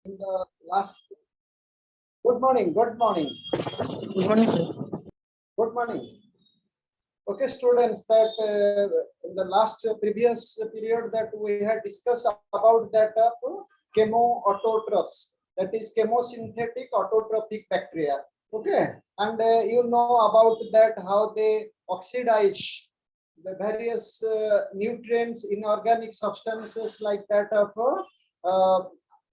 in the last. Good morning. Good morning. Good morning, sir. Good morning. Okay, students. That in the last previous period that we had discussed about that chemoautotrophs. That is chemosynthetic autotrophic bacteria. Okay, and you know about that how they oxidize the various nutrients, inorganic substances like that of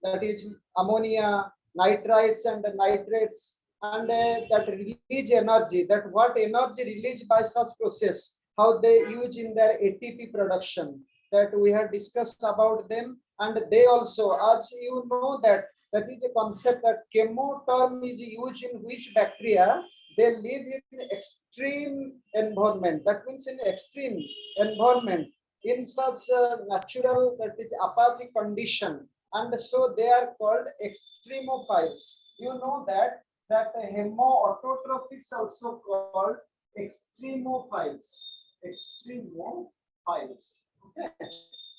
that is ammonia, nitrites and nitrates, and that release energy. That what energy released by such process, how they use in their ATP production. That we have discussed about them, and they also, as you know, that is a concept that chemo term is used in which bacteria they live in extreme environment. That means in extreme environment, in such a natural, that is apathic condition, and so they are called extremophiles. You know that hemoautotrophics also called extremophiles. Extremophiles. Okay,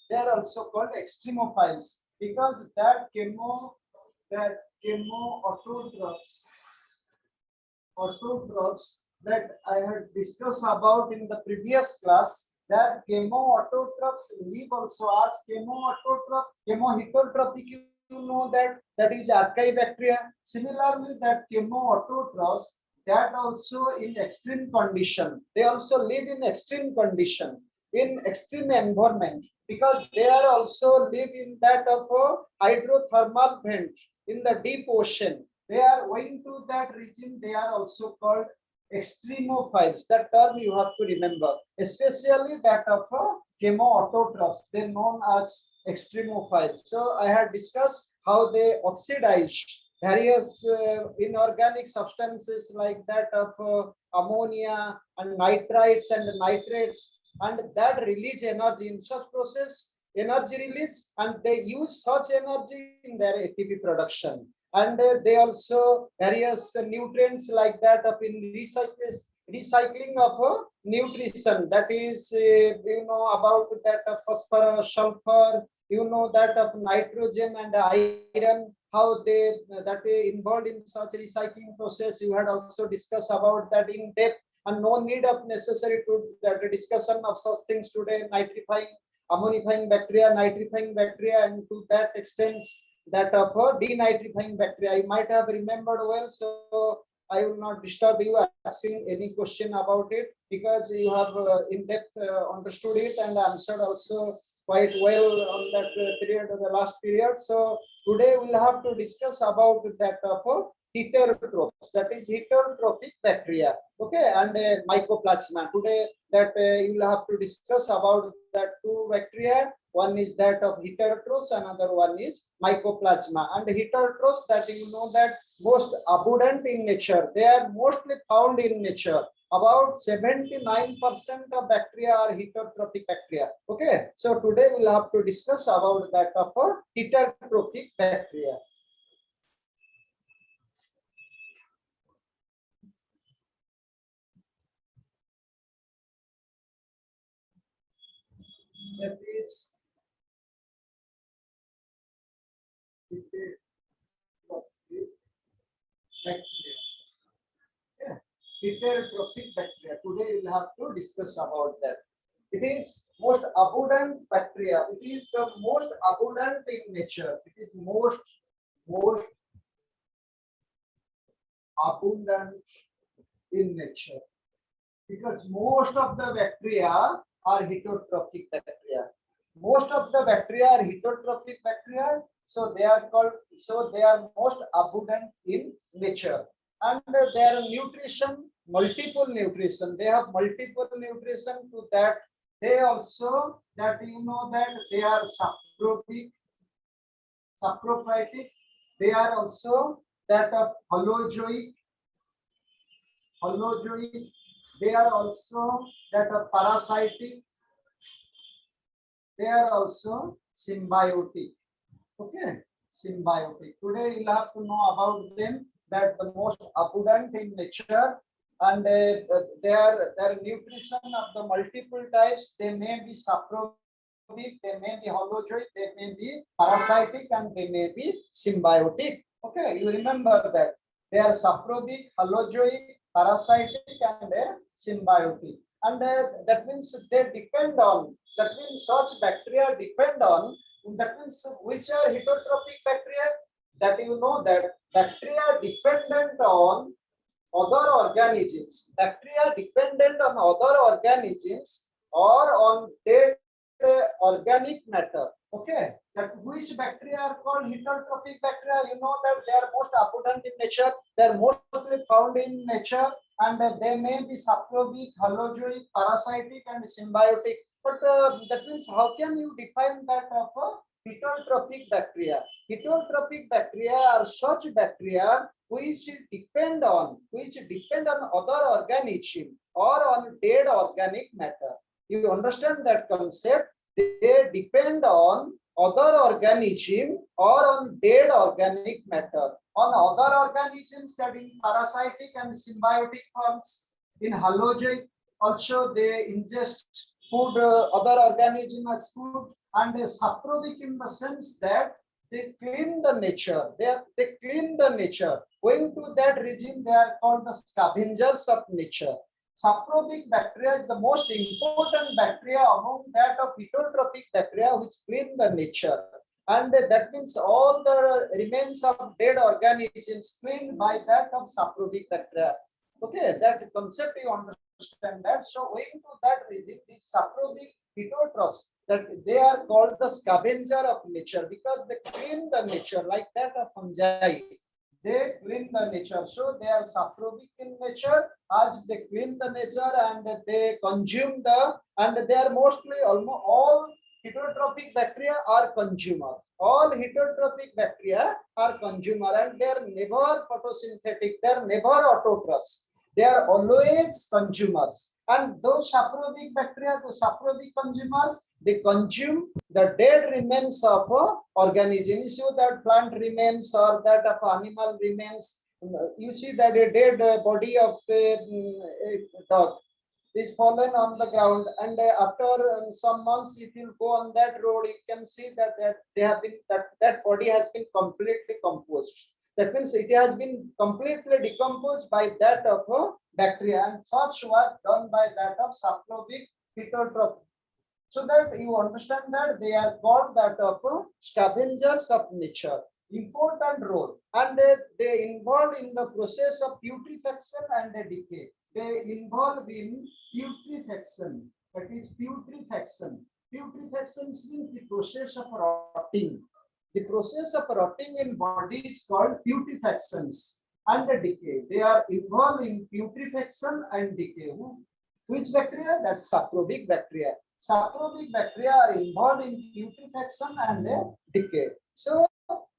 they are also called extremophiles because that chemoautotrophs that I had discussed about in the previous class, that chemoautotrophs live also as chemoheterotrophic. You know that is Archaebacteria. Similarly, that chemoautotrophs that also in extreme condition. They also live in extreme condition, in extreme environment, because they are also live in that of a hydrothermal vent in the deep ocean. They are going to that region. They are also called extremophiles. That term you have to remember, especially that of chemoautotrophs. They are known as extremophiles. So I had discussed how they oxidize various inorganic substances like that of ammonia and nitrites and nitrates, and that release energy in such process, energy release, and they use such energy in their ATP production. And they also various nutrients like that of in recycling of nutrition. That is you know about that of phosphorus, sulfur, you know that of nitrogen and iron, how they that involved in such recycling process. You had also discussed about that in depth, and no need of necessary to that discussion of such things today. Nitrifying, ammonifying bacteria, nitrifying bacteria, and to that extent that of denitrifying bacteria. I might have remembered well, so I will not disturb you asking any question about it, because you have in depth understood it and answered also quite well on that period of the last period. So today we'll have to discuss about that of heterotrophs, that is heterotrophic bacteria. Okay, and mycoplasma. Today that you'll have to discuss about that two bacteria. One is that of heterotrophs, another one is mycoplasma. And heterotrophs, that you know that most abundant in nature. They are mostly found in nature. About 79% of bacteria are heterotrophic bacteria. Okay, so today we'll have to discuss about that of a heterotrophic bacteria. That is bacteria. Yeah. Heterotrophic bacteria. Today we'll have to discuss about that. It is most abundant bacteria. It is the most abundant in nature. It is most abundant in nature, because most of the bacteria are heterotrophic bacteria. Most of the bacteria are heterotrophic bacteria, so they are called, so they are most abundant in nature. And their nutrition, multiple nutrition. They have multiple nutrition to that. They also that you know that they are saprophytic. They are also that of holozoic. They are also that of parasitic. They are also symbiotic. Okay, symbiotic. Today you'll have to know about them, that the most abundant in nature, and their nutrition of the multiple types. They may be saprophytic, they may be holozoic, they may be parasitic, and they may be symbiotic. Okay, you remember that they are saprobic, holozoic, parasitic, and symbiotic. And that means they depend on, that means such bacteria depend on, that means which are heterotrophic bacteria, that you know that bacteria dependent on other organisms. Bacteria dependent on other organisms or on dead organic matter. Okay, that which bacteria are called heterotrophic bacteria. You know that they are most abundant in nature. They are mostly found in nature, and they may be saprobic, holozoic, parasitic, and symbiotic. But that means how can you define that of a heterotrophic bacteria? Heterotrophic bacteria are such bacteria which depend on other organism or on dead organic matter. You understand that concept? They depend on other organism or on dead organic matter. On other organisms, that in parasitic and symbiotic forms. In holozoic, also they ingest food, other organism as food, and saprobic in the sense that they clean the nature. They clean the nature. Going to that region, they are called the scavengers of nature. Saprobic bacteria is the most important bacteria among that of heterotrophic bacteria, which clean the nature. And that means all the remains of dead organisms cleaned by that of saprobic bacteria. Okay, that concept you understand that. So going to that region, these saprobic heterotrophs, that they are called the scavenger of nature because they clean the nature like that of fungi. They clean the nature. So they are saprobic in nature as they clean the nature and they consume and they are mostly almost all heterotrophic bacteria are consumers. All heterotrophic bacteria are consumer and they are never photosynthetic. They are never autotrophs. They are always consumers. And those saprobic bacteria, those saprobic consumers, they consume the dead remains of organisms. So that plant remains or that of animal remains. You see that a dead body of a dog is fallen on the ground, and after some months, if you go on that road, you can see that that body has been completely composed. That means it has been completely decomposed by that of bacteria, and such work done by that of saprobic heterotroph. So that you understand that they are called that of scavengers of nature. Important role, and they involved in the process of putrefaction and decay. They involve in putrefaction. That is putrefaction. Putrefaction means the process of rotting. The process of rotting in body is called putrefactions and decay. They are involved in putrefaction and decay. Which bacteria? That's saprobic bacteria. Saprobic bacteria are involved in putrefaction and decay. So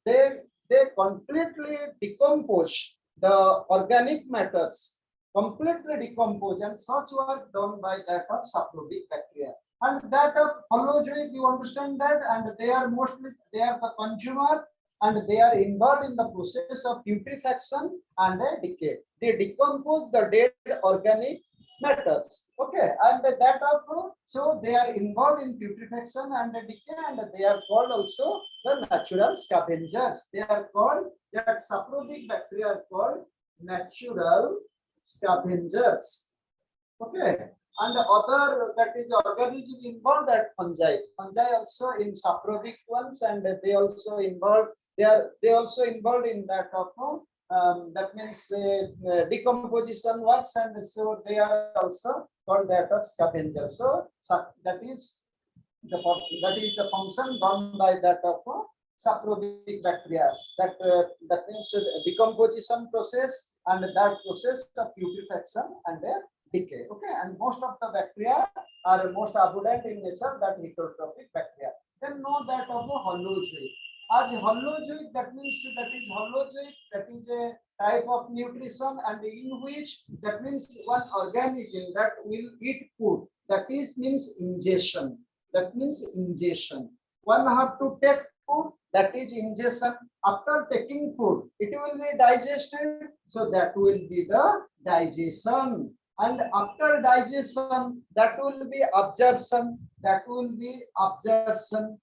they completely decompose the organic matters, completely decompose, and such work done by that of saprobic bacteria. And that of holozoic, you understand that, and they are the consumer, and they are involved in the process of putrefaction and decay. They decompose the dead organic matters. Okay, and that of so they are involved in putrefaction and decay, and they are called also the natural scavengers. They are called, that saprobic bacteria are called natural scavengers. Okay, and the other, that is organism involved, that fungi. Fungi also in saprobic ones, and they also involved. They also involved in that of that means decomposition works, and so they are also called that of scavenger. So that is the function done by that of saprobic bacteria. That means decomposition process and that process of putrefaction and decay. Okay, and most of the bacteria are most abundant in nature, that heterotrophic bacteria. Then know that of holozoic. As holozoic, that means that is a type of nutrition, and in which, that means one organism that will eat food. That is means ingestion. That means ingestion. One have to take food, that is ingestion. After taking food, it will be digested, so that will be the digestion. And after digestion, that will be absorption, that will be absorptions.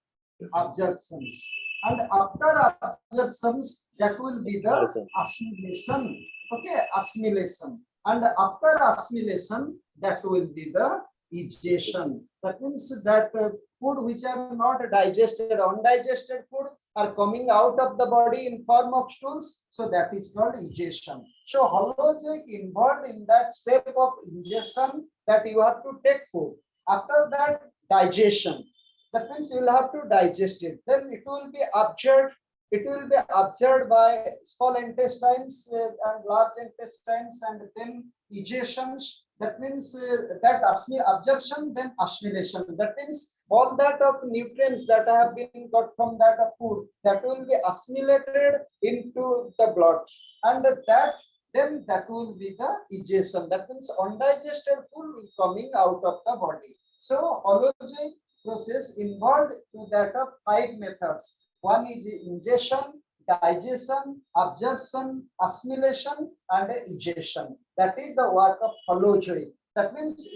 And after absorptions, that will be the assimilation. Okay, assimilation. And after assimilation, that will be the egestion. That means that food which are not digested, undigested food are coming out of the body in form of stools. So that is called egestion. So holozoic involved in that step of ingestion, that you have to take food. After that, digestion. That means you will have to digest it. Then it will be absorbed. It will be absorbed by small intestines and large intestines, and then egestions. That means that absorption, then assimilation. That means all that of nutrients that have been got from that of food, that will be assimilated into the blood, and that then that will be the egestion. That means undigested food will coming out of the body. So holozoic process involved to that of 5 methods. One is ingestion, digestion, absorption, assimilation, and egestion. That is the work of holozoic. That means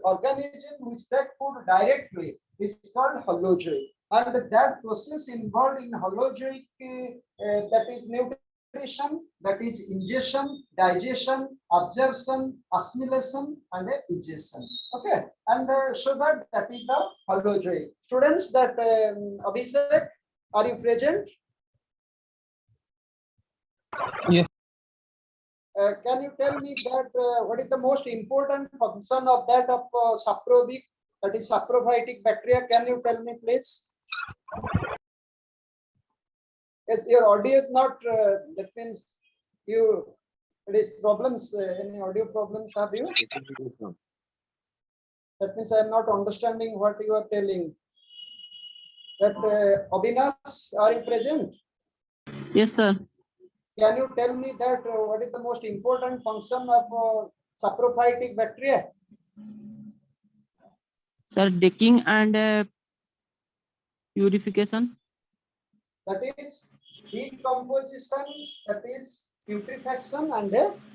organism which take food directly is called holozoic. And that process involved in holozoic, that is nutrition, that is ingestion, digestion, absorption, assimilation, and egestion. Okay, and so that is the holozoic. Students, that Abhishek, are you present? Yes. Can you tell me that what is the most important function of that of saprobic, that is saprophytic bacteria? Can you tell me, please? Yes, your audio is not. That means you. It is problems. Any audio problems have you? That means I am not understanding what you are telling. That Abhinas, are you present? Yes, sir. Can you tell me that what is the most important function of saprophytic bacteria? Sir, decaying and purification. That is decomposition, that is putrefaction, and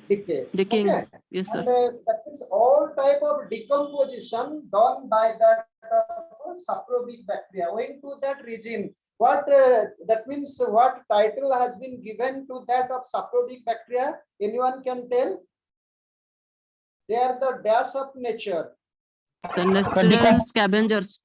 decay. Decaying. Okay. Yes, sir. And that is all type of decomposition done by that saprobic bacteria. Owing to that region, what that means, what title has been given to that of saprobic bacteria? Anyone can tell? They are the dash of nature. Sir, natural scavengers.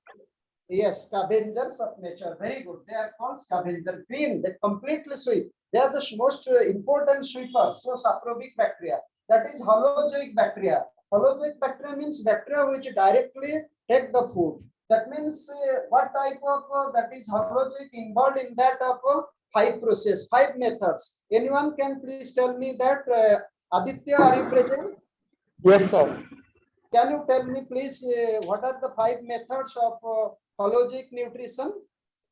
Yes, scavengers of nature. Very good. They are called scavenger. Clean. They completely sweep. They are the most important sweepers. So saprobic bacteria. That is holozoic bacteria. Holozoic bacteria means bacteria which directly take the food. That means what type of that is holozoic involved in that of 5 process, 5 methods. Anyone can please tell me that? Aditya, are you present? Yes, sir. Can you tell me please what are the 5 methods of holozoic nutrition?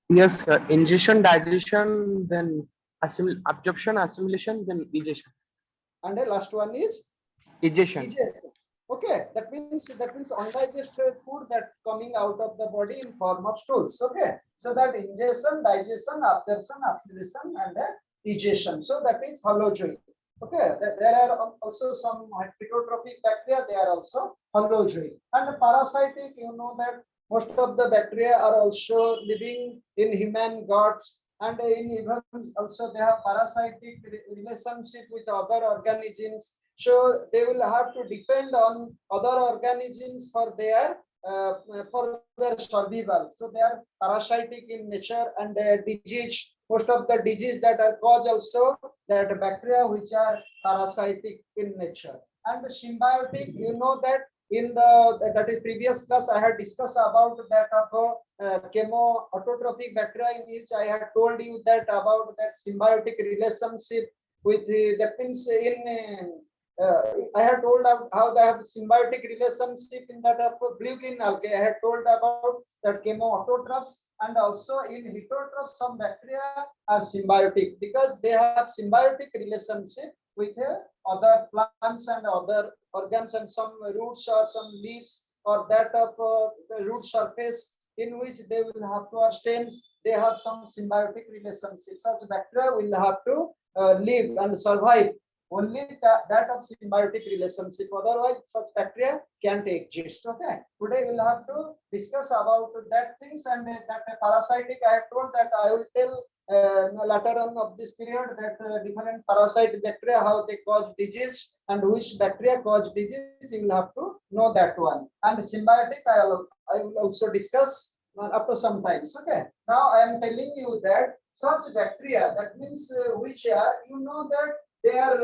Yes, sir. Ingestion, digestion, then absorption, assimilation, then egestion. And the last one is Egestion. egestion. Okay, that means undigested food that coming out of the body in form of stools. Okay, so that ingestion, digestion, absorption, assimilation, and egestion. So that is holozoic. Okay, there are also some heterotrophic bacteria. They are also holozoic. And parasitic, you know that most of the bacteria are also living in human guts, and in even also they have parasitic relationship with other organisms. So they will have to depend on other organisms for their survival. So they are parasitic in nature, and disease. Most of the disease that are caused also that bacteria which are parasitic in nature. And symbiotic, you know that in that is previous class I had discussed about that of chemo-autotrophic bacteria, in which I had told you that about that symbiotic relationship with that means in I had told how they have symbiotic relationship in that of blue green algae. I had told about that chemo-autotrophs, and also in heterotrophs some bacteria are symbiotic because they have symbiotic relationship with other plants and other organs, and some roots or some leaves or that of the root surface in which they will have to, or stems, they have some symbiotic relationship. Such bacteria will have to live and survive only that of symbiotic relationship. Otherwise, such bacteria can't exist. Okay. Today we'll have to discuss about that things, and that parasitic. I have told that I will tell later on of this period that different parasite bacteria, how they cause disease and which bacteria cause disease. You will have to know that one. And symbiotic, I will also discuss after some times. Okay. Now I am telling you that such bacteria, that means which are, you know that they are,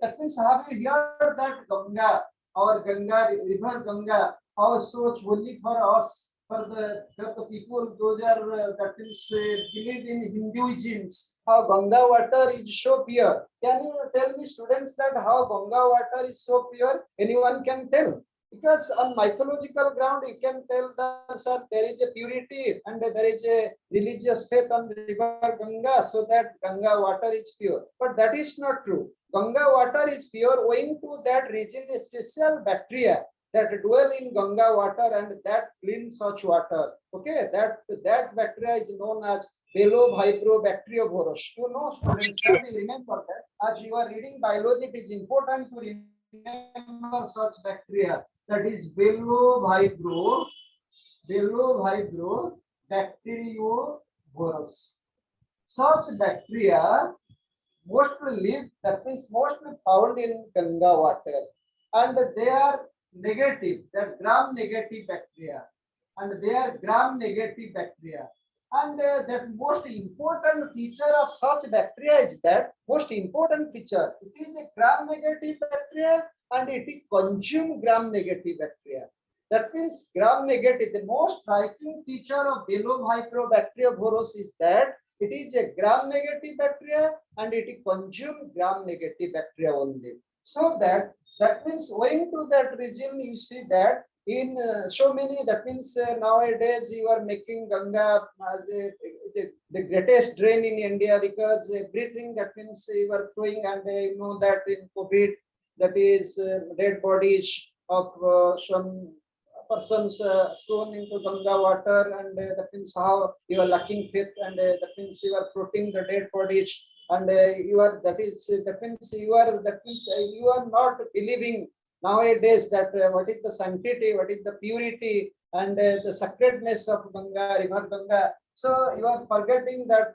that means have you heard that Ganga or Ganga, river Ganga, how so holy for us, for the people, those are, that means believe in Hinduism, how Ganga water is so pure. Can you tell me, students, that how Ganga water is so pure? Anyone can tell? Because on mythological ground, you can tell that, sir, there is a purity and there is a religious faith on river Ganga, so that Ganga water is pure. But that is not true. Ganga water is pure owing to that region a special bacteria that dwell in Ganga water and that clean such water. Okay, that bacteria is known as Belovibrio-bacteriovorus. You know, students, that you remember that as you are reading biology, it is important to remember such bacteria. That is Belovibrio bacteriovorus. Such bacteria mostly live, that means mostly found in Ganga water, and they are negative, that gram-negative bacteria, and they are gram-negative bacteria. And that most important feature of such bacteria is that most important feature, it is a gram-negative bacteria and it consume gram-negative bacteria. That means gram-negative. The most striking feature of Belovibrio-bacteriovorus is that it is a gram-negative bacteria and it consume gram-negative bacteria only. So that means owing to that region, you see that in so many, that means nowadays you are making Ganga as the greatest drain in India, because everything, that means you are throwing, and you know that in COVID, that is dead bodies of some persons thrown into Ganga water, and that means how you are lacking faith, and that means you are putting the dead bodies, and you are, that means you are not believing nowadays that what is the sanctity, what is the purity, and the sacredness of Ganga, river Ganga. So you are forgetting that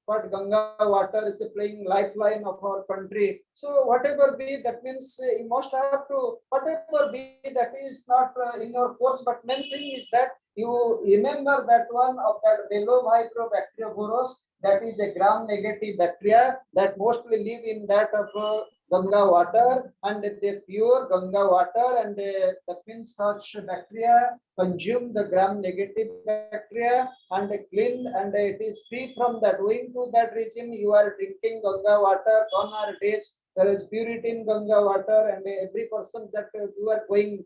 what Ganga water is the playing lifeline of our country. So whatever be, that means you must have to, whatever be, that is not in your course, but main thing is that you remember that one of that Belovibrio-bacteriovorus, that is a gram-negative bacteria that mostly live in that of Ganga water, and the pure Ganga water, and that means such bacteria consume the gram-negative bacteria and clean, and it is free from that. Going to that region, you are drinking Ganga water, gone are days, there is purity in Ganga water, and every person that you are going,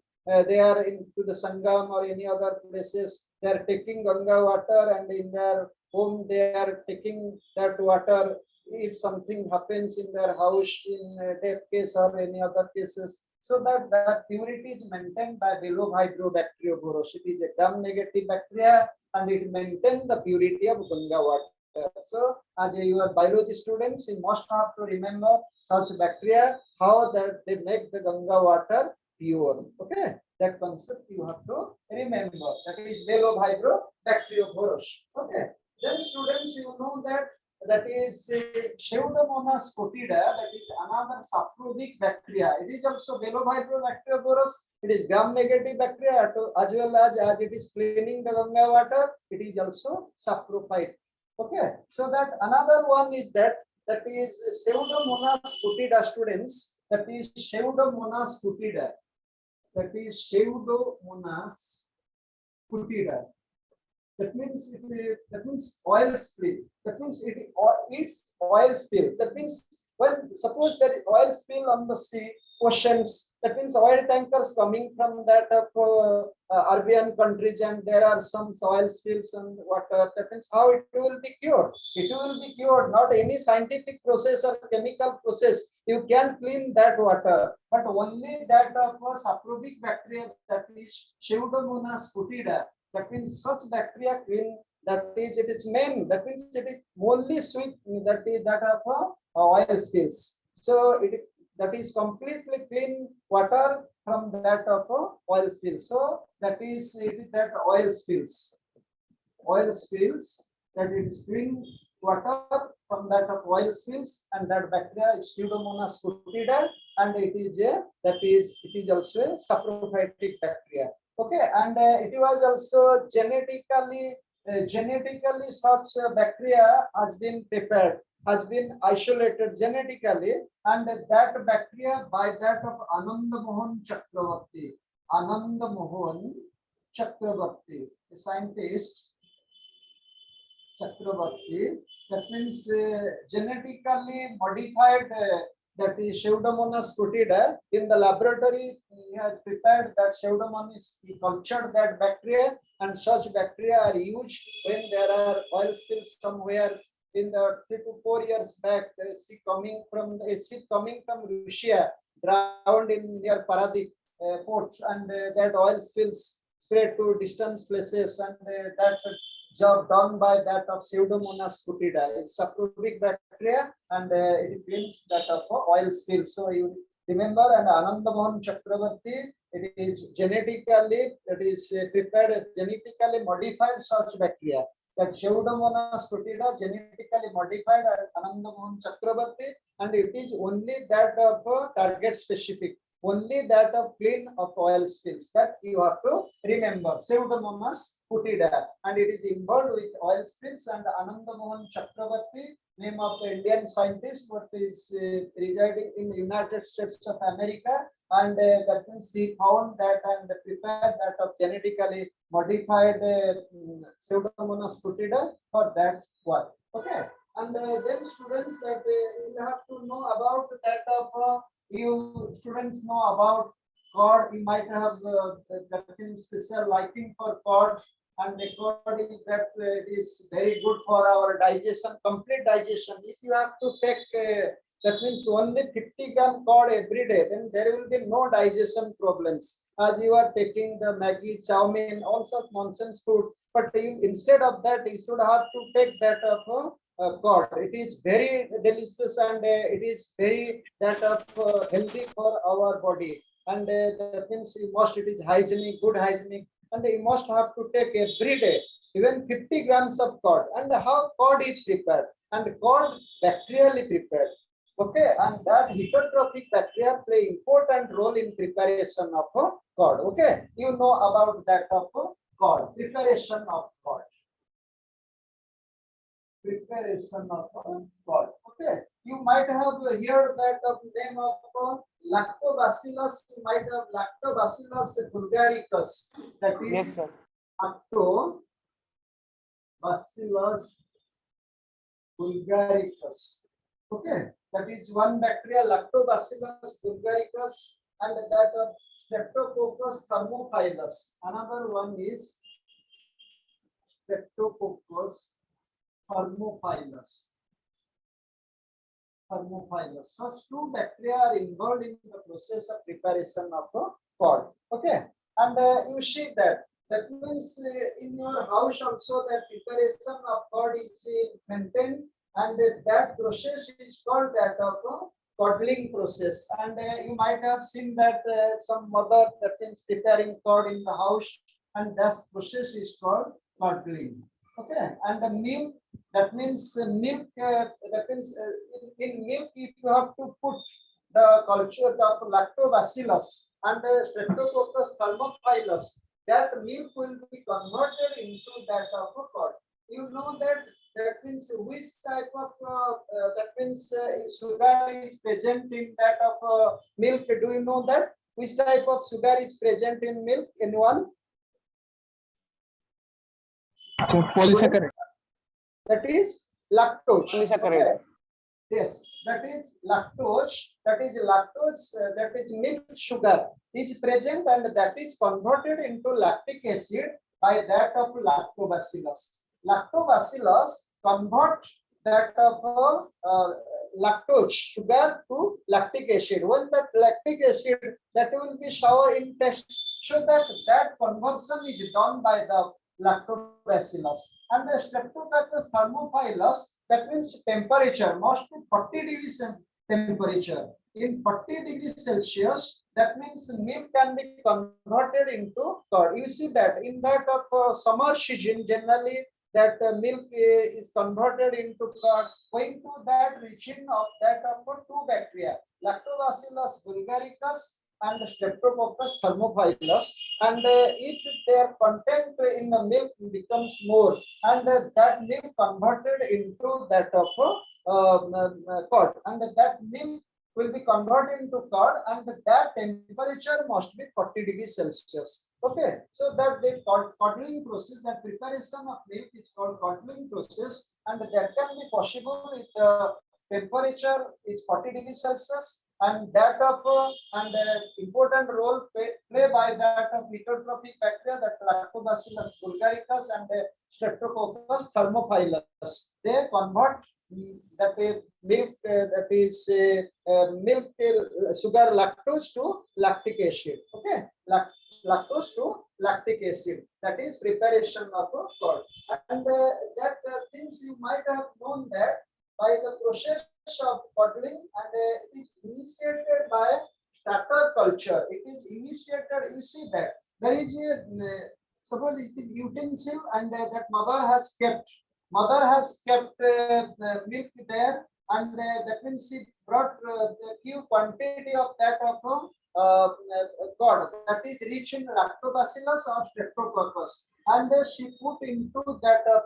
they are into the Sangam or any other places, they are taking Ganga water, and in their home they are taking that water. If something happens in their house, in death case or any other cases, so that purity is maintained by Belovibrio-bacteriovorus. It is a gram-negative bacteria and it maintains the purity of Ganga water. So as you are biology students, you must have to remember such bacteria, how that they make the Ganga water pure. Okay, that concept you have to remember. That is Belovibrio-bacteriovorus. Okay, then students, you know that is Pseudomonas cotida, that is another saprobic bacteria. It is also Belovibrio-bacteriovorus. It is gram-negative bacteria, as well as it is cleaning the Ganga water. It is also saprophyte. Okay, so that another one is that is Pseudomonas cotida, students. That is Pseudomonas cotida. That is Pseudomonas cotida. That means that means oil spill. That means it eats oil spill. That means when suppose there is oil spill on the sea, oceans. That means oil tankers coming from that of Arabian countries, and there are some oil spills on water. That means how it will be cured. It will be cured. Not any scientific process or chemical process. You can clean that water, but only that of saprobic bacteria, that is Pseudomonas cotida. That means such bacteria clean, that is it is main, that means it is only sweet, that is that of oil spills. So that is completely clean water from that of oil spill. So that is it is that oil spills that it is clean water from that of oil spills, and that bacteria is Pseudomonas fetida, and it is also a saprophytic bacteria. Okay, and it was also genetically such bacteria has been prepared, has been isolated genetically, and that bacteria by that of Ananda Mohan Chakravarti, a scientist. Chakravarti, that means genetically modified, that is Pseudomonas fetida. In the laboratory, he has prepared that Pseudomonas, he cultured that bacteria, and such bacteria are used when there are oil spills somewhere. In the 3 to 4 years back, there is a ship coming from Russia, drowned in near Paradip port, and that oil spills spread to distant places, and that job done by that of Pseudomonas fetida. It's a saprobic bacteria, and it cleans that of oil spill. So you remember, and Ananda Mohan Chakravarti, it is prepared, genetically modified such bacteria. That Pseudomonas fetida genetically modified at Ananda Mohan Chakravarti, and it is only that of target specific. Only that of clean of oil spills, that you have to remember. Pseudomonas fetida, and it is involved with oil spills. And Ananda Mohan Chakravarti, name of the Indian scientist, what is residing in the United States of America, and that means he found that and prepared that of genetically modified Pseudomonas fetida for that work. Okay, and then students, that you have to know about that of you students know about cod. You might have that special liking for cod, and the cod is that it is very good for our digestion, complete digestion. If you have to take that means only 50 gram cod every day, then there will be no digestion problems. As you are taking the Maggi, chow mein, all such nonsense food, but you, instead of that, you should have to take that of cod. It is very delicious, and it is very that of healthy for our body. And that means you must, it is hygienic, good hygienic, and you must have to take every day, even 50 grams of cod. And how cod is prepared, and cod bacterially prepared. Okay, and that heterotrophic bacteria play important role in preparation of cod. Okay, you know about that of cod, preparation of cod. Preparation of cod. Okay, you might have heard that of name of lactobacillus. You might have lactobacillus bulgaricus. That is Yes, sir. lactobacillus bulgaricus. Okay, that is one bacteria, lactobacillus bulgaricus, and that of Streptococcus thermophilus. Another one is Streptococcus thermophilus. Such two bacteria are involved in the process of preparation of cod. Okay, and you see that. That means in your house also that preparation of cod is maintained, and that process is called that of codling process. And you might have seen that some mother, that means preparing cod in the house, and that process is called codling. Okay, and the milk, that means milk, that means in milk, if you have to put the culture of lactobacillus and Streptococcus thermophilus, that milk will be converted into that of a cod. You know that. That means which type of that means sugar is present in that of milk. Do you know that? Which type of sugar is present in milk? Anyone? So polysaccharide. That is lactose. Polysaccharide. Okay. Yes, that is lactose. That is lactose. That is milk sugar is present, and that is converted into lactic acid by that of lactobacillus. Lactobacillus convert that of lactose sugar to lactic acid. When that lactic acid, that will be sour in taste, so that conversion is done by the lactobacillus. And the Streptococcus thermophilus, that means temperature must be 40 degrees temperature. In 40 degrees Celsius, that means milk can be converted into curd. You see that in that of summer season, generally that milk is converted into curd. Going to that region of that of two bacteria, Lactobacillus bulgaricus and Streptococcus thermophilus, and if their content in the milk becomes more, and that milk converted into that of curd, and that milk will be converted into curd, and that temperature must be 40 degrees Celsius. Okay, so that the curdling process, that preparation of milk is called curdling process, and that can be possible with temperature is 40 degrees Celsius, and that of and important role play by that of heterotrophic bacteria, that Lactobacillus bulgaricus and Streptococcus thermophilus. They convert that milk that is milk sugar lactose to lactic acid. Okay, lactose to lactic acid. That is preparation of a curd. And that things you might have known that by the process of curdling, and it is initiated by starter culture. It is initiated. You see that there is a suppose it is utensil, and that mother has kept milk there, and that means she brought a few quantity of that of curd that is rich in Lactobacillus or Streptococcus, and she put into that of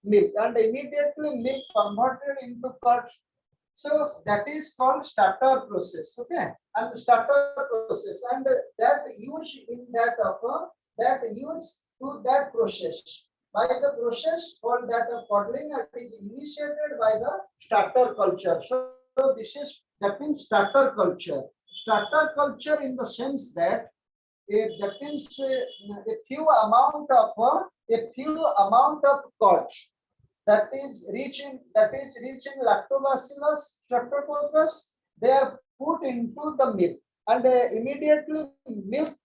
milk, and immediately milk converted into curd. So that is called starter process. Okay, and the starter process, and that use in that of that use to that process. By the process called that of curdling, it is initiated by the starter culture. So this is, that means starter culture. Starter culture in the sense that that means a few amount of curd that is rich in Lactobacillus Streptococcus, they are put into the milk, and immediately milk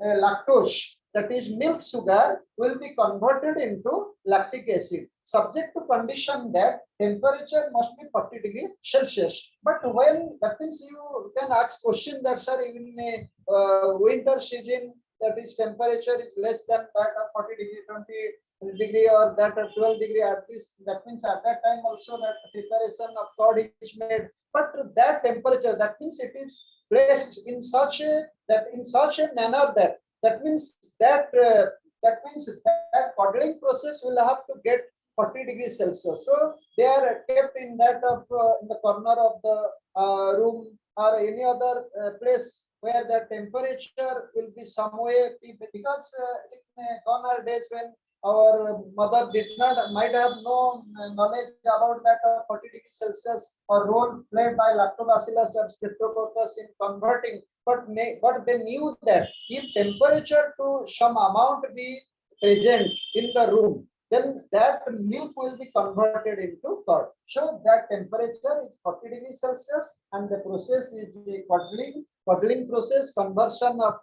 lactose, that is milk sugar, will be converted into lactic acid, subject to condition that temperature must be 40 degrees Celsius. But when, that means you can ask question that, sir, in winter season, that is temperature is less than that of 40 degree, 20 degree, or that of 12 degree, at least that means at that time also that preparation of curd is made. But that temperature, that means it is placed in such a manner that means that curdling process will have to get 40 degrees Celsius. So they are kept in that of in the corner of the room or any other place where the temperature will be somewhere, because in gone are days when our mother might have no knowledge about that 40 degrees Celsius or role played by Lactobacillus or Streptococcus in converting, but they knew that if temperature to some amount be present in the room, then that milk will be converted into curd. So that temperature is 40 degrees Celsius, and the process is the curdling process, conversion of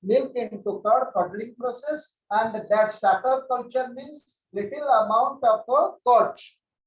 milk into curd, curdling process, and that starter culture means little amount of curd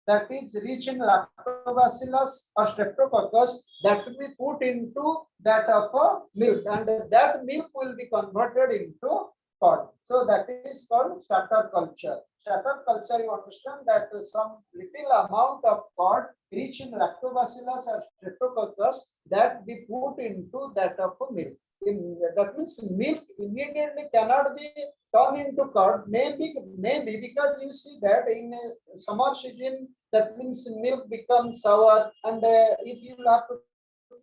that is rich in Lactobacillus or Streptococcus that will be put into that of milk, and that milk will be converted into curd. So that is called starter culture. Starter culture, you understand that some little amount of curd rich in Lactobacillus or Streptococcus that be put into that of milk. That means milk immediately cannot be turned into curd. Maybe because you see that in summer season, that means milk becomes sour, and if you have to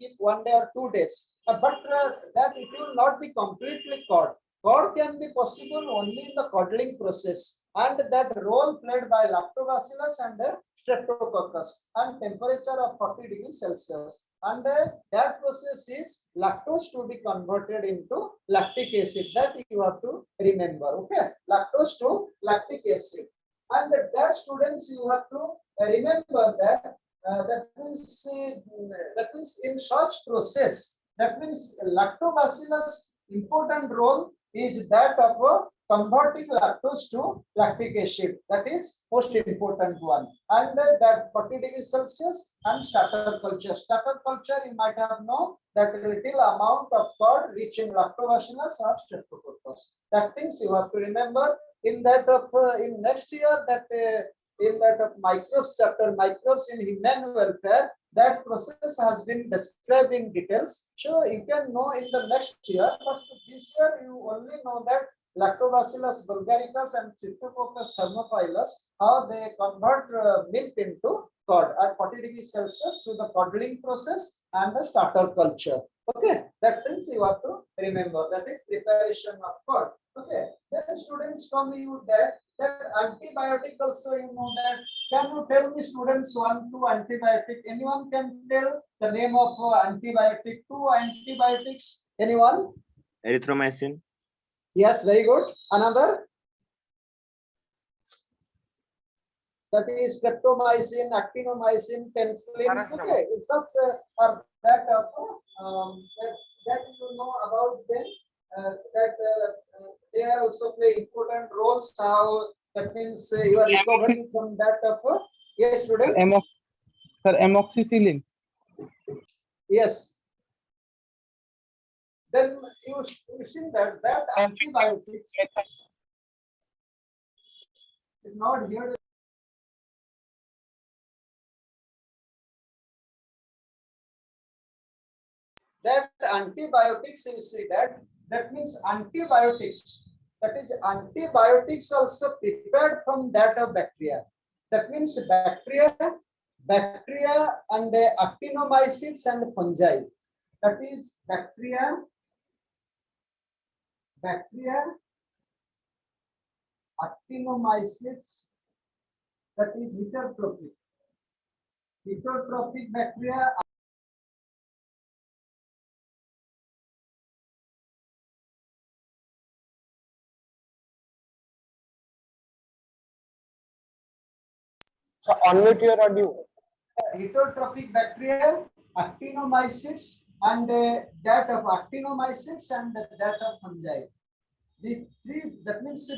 keep 1 day or 2 days, but that it will not be completely curd. Curd can be possible only in the curdling process, and that role played by Lactobacillus and Streptococcus, and temperature of 40 degrees Celsius, and that process is lactose to be converted into lactic acid. That you have to remember. Okay, lactose to lactic acid, and that students you have to remember that that means in such process, that means Lactobacillus important role is that of converting lactose to lactic acid. That is most important one. And that 40 degrees Celsius and starter culture. Starter culture, you might have known that little amount of curd rich in lactobacillus or streptococcus. That things you have to remember. In that of in next year, that in that of microbes chapter, microbes in human welfare, that process has been described in details. So you can know in the next year, but this year you only know that Lactobacillus bulgaricus and Streptococcus thermophilus, how they convert milk into curd at 40 degrees Celsius to the curdling process and the starter culture. Okay, that things you have to remember. That is preparation of curd. Okay, then students come you that antibiotic also you know that. Can you tell me students one two antibiotic? Anyone can tell the name of antibiotic? Two antibiotics. Anyone? Erythromycin. Yes, very good. Another? That is streptomycin, actinomycin, penicillin. Okay, it's not are that that you know about them. They are also play important roles. How that means you are recovering from that yes, students. Sir, amoxicillin. Yes. Then you see that antibiotics is not here. That antibiotics, you see that means antibiotics. That is antibiotics also prepared from that of bacteria. That means bacteria and actinomycetes and fungi. That is bacteria, actinomycetes, that is heterotrophic bacteria. So unmute your audio. Heterotrophic bacteria, actinomycetes, and that of actinomycetes and that of fungi. The three, that means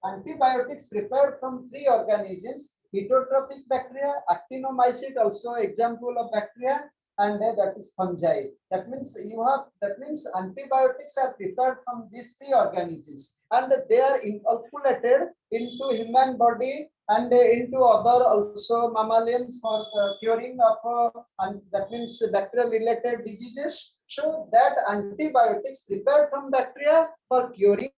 antibiotics prepared from three organisms: heterotrophic bacteria, actinomycete, also example of bacteria, and that is fungi. That means antibiotics are prepared from these three organisms, and they are inoculated into human body and into other also mammalians for curing of and that means bacterial related diseases. So that antibiotics prepared from bacteria for curing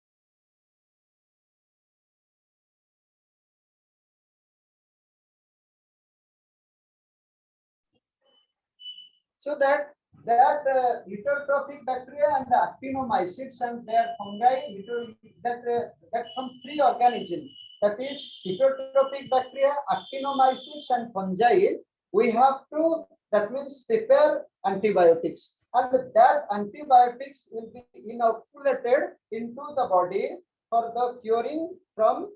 so that heterotrophic bacteria and the actinomycetes and their fungi that from three organisms, that is heterotrophic bacteria, actinomycetes and fungi, we have to, that means prepare antibiotics, and that antibiotics will be inoculated into the body for the curing from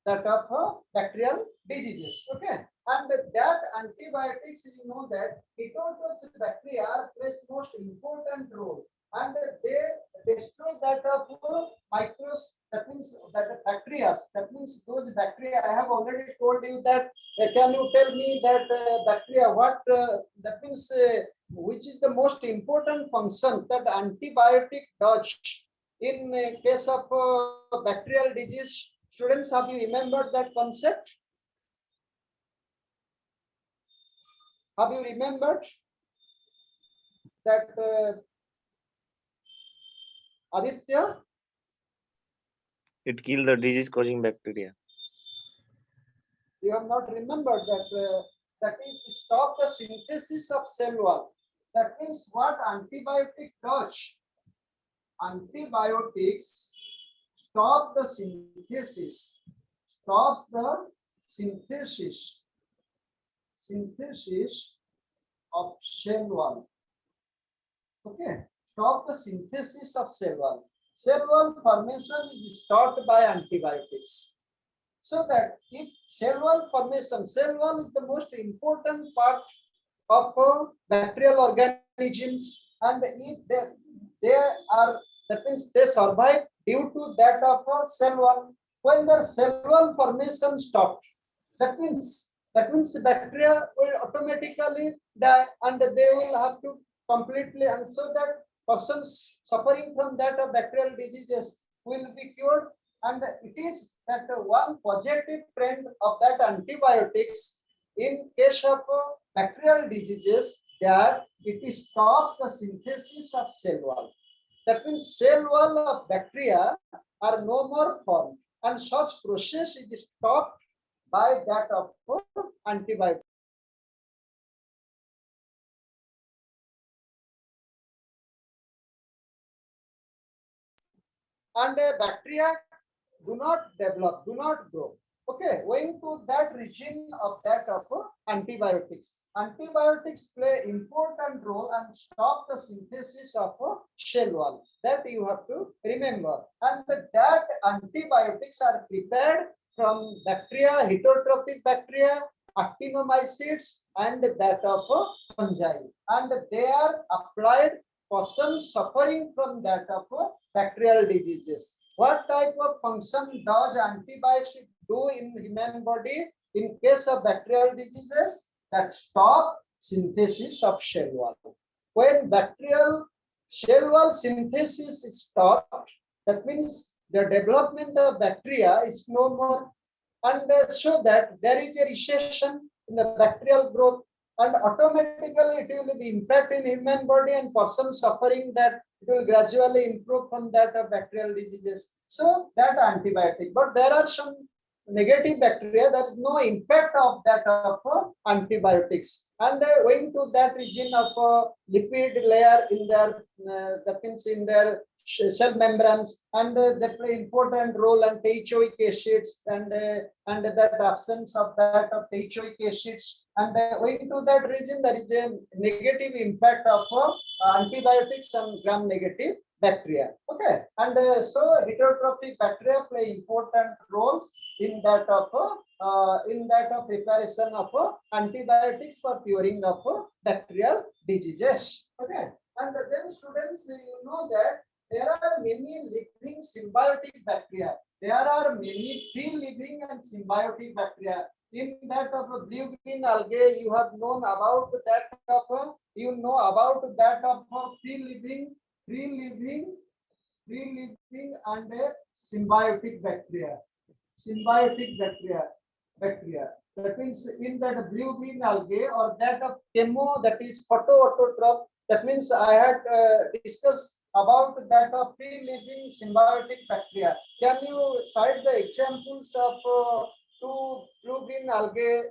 that of bacterial diseases. Okay, and that antibiotics, you know that heterotrophic bacteria plays most important role, and they destroy that of microbes, that means that bacteria, that means those bacteria. I have already told you that. Can you tell me that bacteria, what that means which is the most important function that antibiotic does in case of bacterial disease? Students, have you remembered that concept? Have you remembered that Aditya? It kills the disease causing bacteria. You have not remembered that that is stop the synthesis of cell wall. That means what antibiotic does? Antibiotics stop the synthesis, stops the synthesis of cell wall. Okay, stop the synthesis of cell wall. Cell wall formation is stopped by antibiotics. So that if cell wall formation, cell wall is the most important part of bacterial organisms, and if they are, that means they survive due to that of a cell wall. When the cell wall formation stops, that means the bacteria will automatically die and they will have to completely, and so that persons suffering from that bacterial diseases will be cured. And it is that one positive trend of that antibiotics in case of bacterial diseases, that it stops the synthesis of cell wall. That means cell wall of bacteria are no more formed, and such process is stopped by that of antibiotic. And bacteria do not develop, do not grow. Okay, going to that region of that of antibiotics. Antibiotics play important role and stop the synthesis of cell wall. That you have to remember. And that antibiotics are prepared from bacteria, heterotrophic bacteria, actinomycetes, and that of fungi. And they are applied persons suffering from that of bacterial diseases. What type of function does antibiotics do in human body in case of bacterial diseases? That stop synthesis of cell wall. When bacterial cell wall synthesis is stopped, that means the development of bacteria is no more, and so that there is a recession in the bacterial growth, and automatically it will be impact in human body, and person suffering that it will gradually improve from that of bacterial diseases. So that antibiotic, but there are some negative bacteria, there is no impact of that of antibiotics, and going to that region of lipid layer in their that means in their cell membranes, and they play important role in teichoic acids, and that absence of that of teichoic acids, and going to that region there is a negative impact of antibiotics on gram negative bacteria. Okay, and so heterotrophic bacteria play important roles in that of preparation of antibiotics for curing of bacterial diseases. Okay, and then students, you know that there are many living symbiotic bacteria. There are many free living and symbiotic bacteria. In that of blue-green algae, you have known about that of free living and symbiotic bacteria. Bacteria. That means in that blue-green algae or that of chemo, that is photoautotroph. That means I had discussed about that of free living symbiotic bacteria. Can you cite the examples of two blue-green algae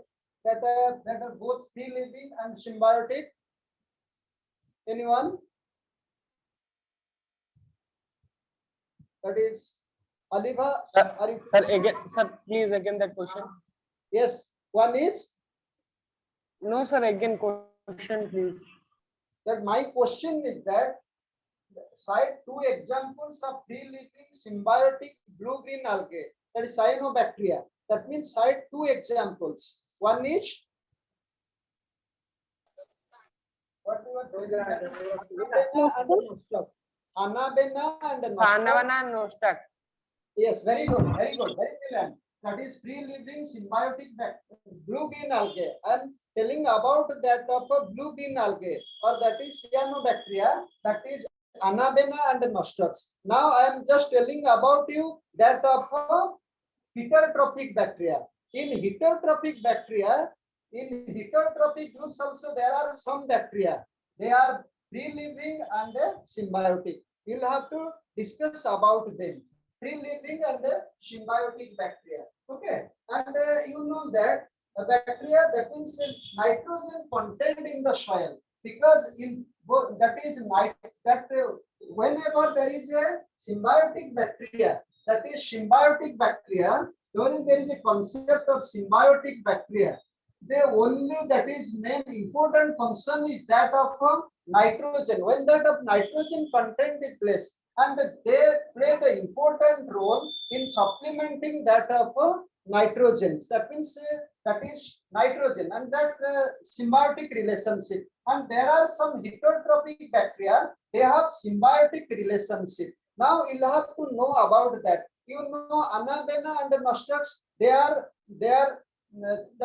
that are both free living and symbiotic? Anyone? That is Aliva. Are you? Sir, again, sir, please again that question. Yes, one is No, sir, again question, please. that my question is that cite two examples of free living symbiotic blue-green algae, that is cyanobacteria. That means cite two examples. One is what you are doing. Anabena and Sanavana and Nostoc. Yes, very good, very brilliant. That is free living symbiotic blue-green algae. I am telling about that of a blue-green algae, or that is cyanobacteria, that is Anabena and Nostoc. Now I am just telling about you that of heterotrophic bacteria. In heterotrophic groups also there are some bacteria. They are free living and symbiotic. You will have to discuss about them. Free living and symbiotic bacteria. Okay, and you know that bacteria, that means nitrogen content in the soil, because in that is whenever there is a symbiotic bacteria, when there is a concept of symbiotic bacteria, the only that is main important function is that of nitrogen. When that of nitrogen content is less, and they play the important role in supplementing that of nitrogen. That means that is nitrogen and that symbiotic relationship. And there are some heterotrophic bacteria, they have symbiotic relationship. Now you'll have to know about that. You know, Anabena and the nostocs, they are that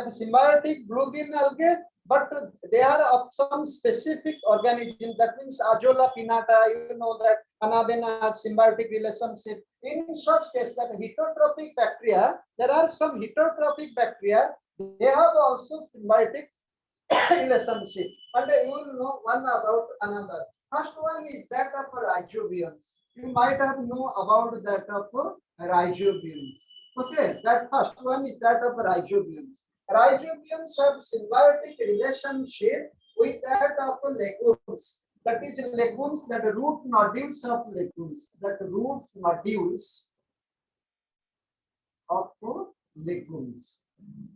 symbiotic bluegill algae, but they are of some specific organism. That means Azolla pinnata. You know that Anabena has symbiotic relationship. In such case, that heterotrophic bacteria, there are some heterotrophic bacteria. They have also symbiotic relationship, and you will know one about another. First one is that of rhizobiums. You might have know about that of rhizobiums. Okay, that first one is that of rhizobiums. Rhizobiums have symbiotic relationship with that of legumes. That is legumes, that root nodules of legumes. That root nodules of legumes.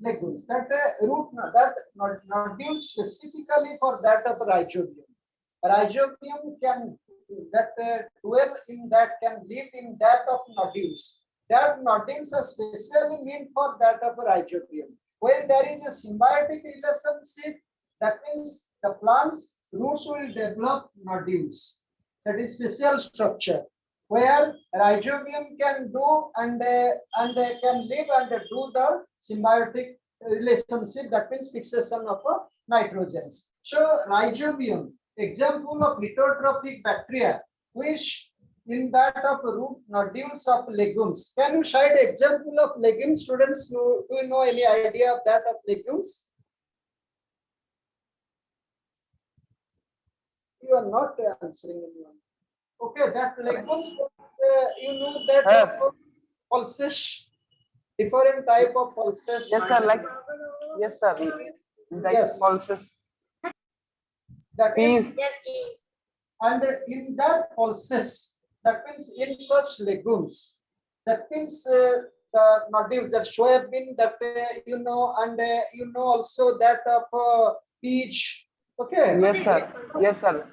Legumes. That nodules specifically for that of rhizobium. Rhizobium can dwell in that, can live in that of nodules. That nodules are specially meant for that of rhizobium. When there is a symbiotic relationship, that means the plant's roots will develop nodules. That is special structure where rhizobium can do and they can live and do the symbiotic relationship. That means fixation of nitrogen. So rhizobium, example of heterotrophic bacteria, which in that of root nodules of legumes. Can you cite example of legumes, students? Do you know any idea of that of legumes? You are not answering anyone. Okay, that legumes, you know that pulses, different type of pulses. Yes, sir. Like, yes, sir. Like Yes. pulses. That is, Peas. and in that pulses, that means in such legumes, that means the nodule, that soybean, that you know, and you know also that of peach. Okay. Yes, sir. Yes, sir.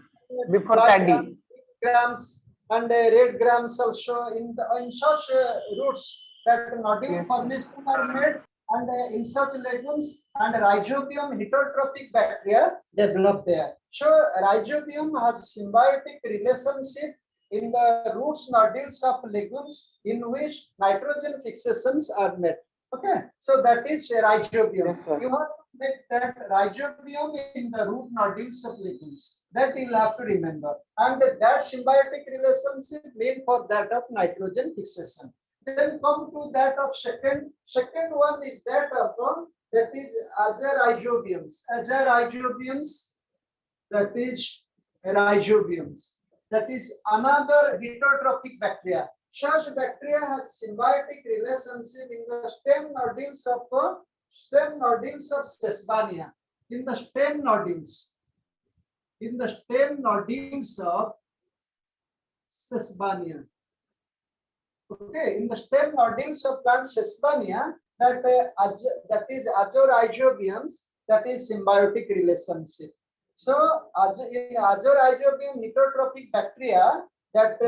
Before Black paddy. grams and red grams also in such roots that nodule Yes. formation are made, and in such legumes and rhizobium heterotrophic bacteria develop there. So rhizobium has symbiotic relationship in the roots nodules of legumes in which nitrogen fixations are made. Okay, so that is rhizobium. Yes, sir. You have to make that rhizobium in the root nodules of legumes. That you'll have to remember. And that symbiotic relationship meant for that of nitrogen fixation. Then come to that of second. Second one is that of that is azarrhizobiums. Azarrhizobiums, that is rhizobiums. That is another heterotrophic bacteria. Such bacteria has symbiotic relationship in the stem nodules of Sesbania. In the stem nodules of Sesbania. Okay, in the stem nodules of plant Sesbania, that is azorrhizobiums, that is symbiotic relationship. So in azorrhizobium heterotrophic bacteria, that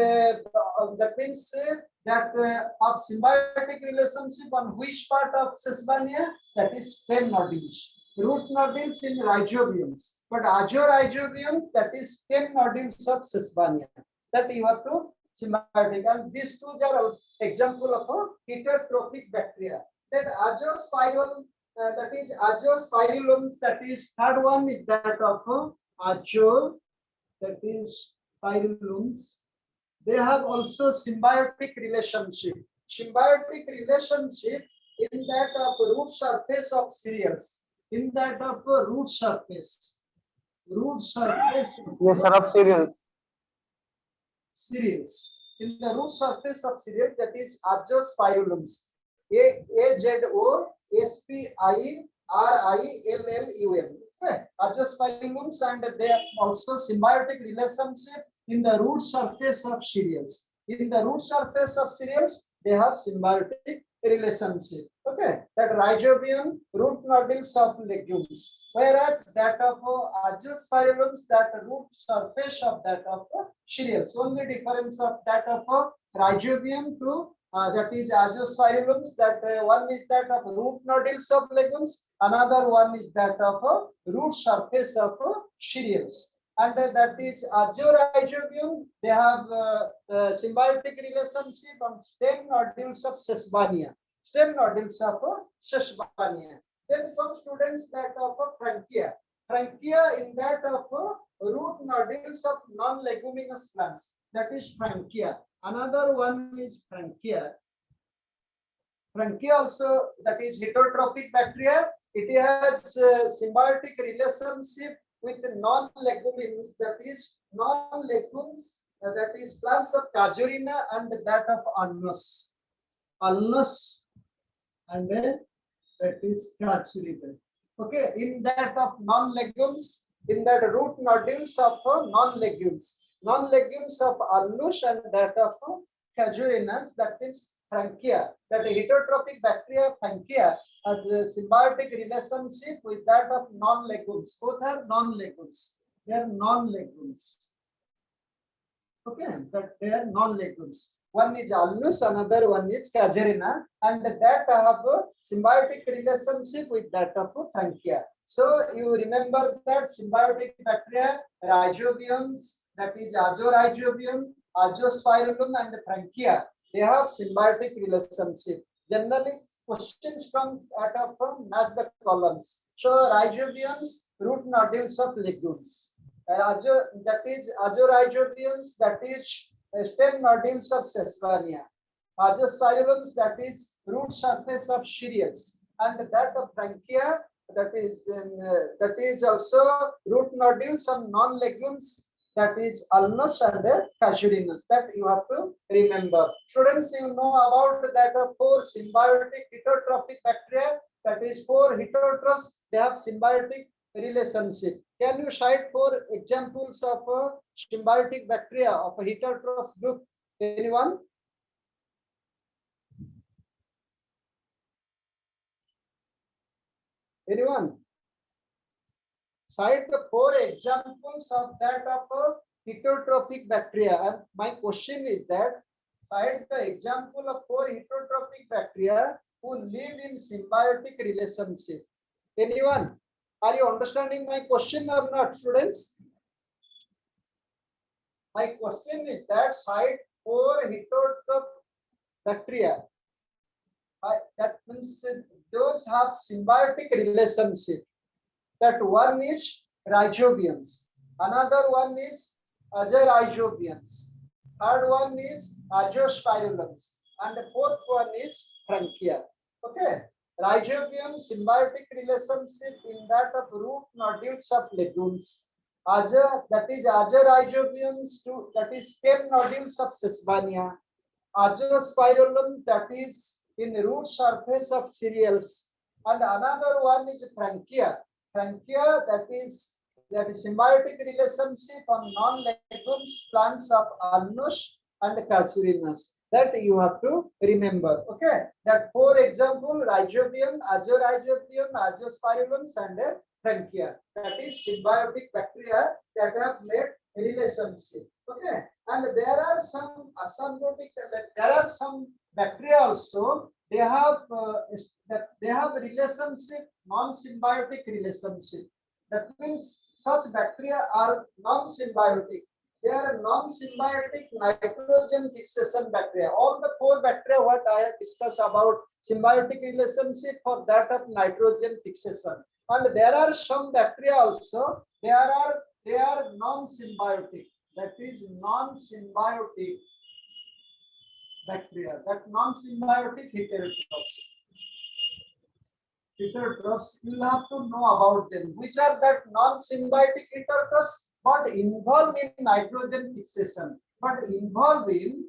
means that of symbiotic relationship on which part of Sesbania? That is stem nodules. Root nodules in rhizobiums, but azorrhizobiums, that is stem nodules of Sesbania. That you have to symbiotic, and these two are example of a heterotrophic bacteria. That azospirillum, that is azospirillum, that is third one is that of azo, that is spirillums. They have also symbiotic relationship. Symbiotic relationship in that of root surface of cereals. In that of root surface. Root surface. Yes, sir. Of cereals. Cereals. In the root surface of cereals, that is azospirillums. Azospirillum. Okay. Azospirillums, and they have also symbiotic relationship in the root surface of cereals. In the root surface of cereals, they have symbiotic relationship. Okay, that rhizobium root nodules of legumes, whereas that of azospirillums, that root surface of that of cereals. Only difference of that of rhizobium to that is azospirillums, that one is that of root nodules of legumes, another one is that of root surface of cereals. and that is Azorhizobium. They have symbiotic relationship on stem nodules of Sesbania. Stem nodules of Sesbania. Then come students that of Frankia. Frankia in that of root nodules of non-leguminous plants. That is Frankia. Another one is Frankia. Frankia also, that is heterotrophic bacteria. It has symbiotic relationship with the non-leguminous, that is non-legumes, that is plants of Casuarina and that of Alnus. Alnus and that is Casuarina. Okay, in that of non-legumes, in that root nodules of non-legumes of Alnus and that of Casuarinas, that is Frankia. That heterotrophic bacteria Frankia has a symbiotic relationship with that of non-legumes. Both are non-legumes. They are non-legumes. Okay, that they are non-legumes. One is Alnus, another one is Casuarina, and that have a symbiotic relationship with that of Frankia. So you remember that symbiotic bacteria, Rhizobiums, that is Azorhizobium, Azospirillum, and Frankia. They have symbiotic relationship. Generally, questions come out of match the columns. So Rhizobiums, root nodules of legumes. That is Azorhizobiums, that is stem nodules of Sesbania. Azospirillums, that is root surface of cereals, and that of Frankia, that is also root nodules of non-legumes, that is Alnus and Casuarinas. That you have to remember. Students, you know about that of 4 symbiotic heterotrophic bacteria, that is 4 heterotrophs. They have symbiotic relationship. Can you cite 4 examples of symbiotic bacteria of a heterotroph group? Anyone? Anyone? Cite the 4 examples of that of heterotrophic bacteria. And my question is that cite the example of 4 heterotrophic bacteria who live in symbiotic relationship. Anyone? Are you understanding my question or not, students? My question is that cite 4 heterotroph bacteria. That means those have symbiotic relationship. That one is Rhizobiums, another one is Azorhizobiums, third one is Azospirillums, and the fourth one is Frankia. Okay, Rhizobium symbiotic relationship in that of root nodules of legumes. That is Azorhizobiums, that is stem nodules of Sesbania. Azospirillum, that is in root surface of cereals, and another one is Frankia. Frankia, that is symbiotic relationship on non-legumes plants of Alnus and Casuarinas. That you have to remember. Okay, that 4 example: Rhizobium, Azorhizobium, Azospirillums, and Frankia. That is symbiotic bacteria that have made relationship. Okay, and there are some asymbiotic. There are some bacteria also. They have relationship, non-symbiotic relationship. That means such bacteria are non-symbiotic. They are non-symbiotic nitrogen fixation bacteria. All the 4 bacteria what I have discussed about symbiotic relationship for that of nitrogen fixation. And there are some bacteria also. They are non-symbiotic. That is non-symbiotic bacteria. That non-symbiotic heterotrophs. Heterotrophs, you will have to know about them. Which are that non-symbiotic heterotrophs, but involved in nitrogen fixation, but involved in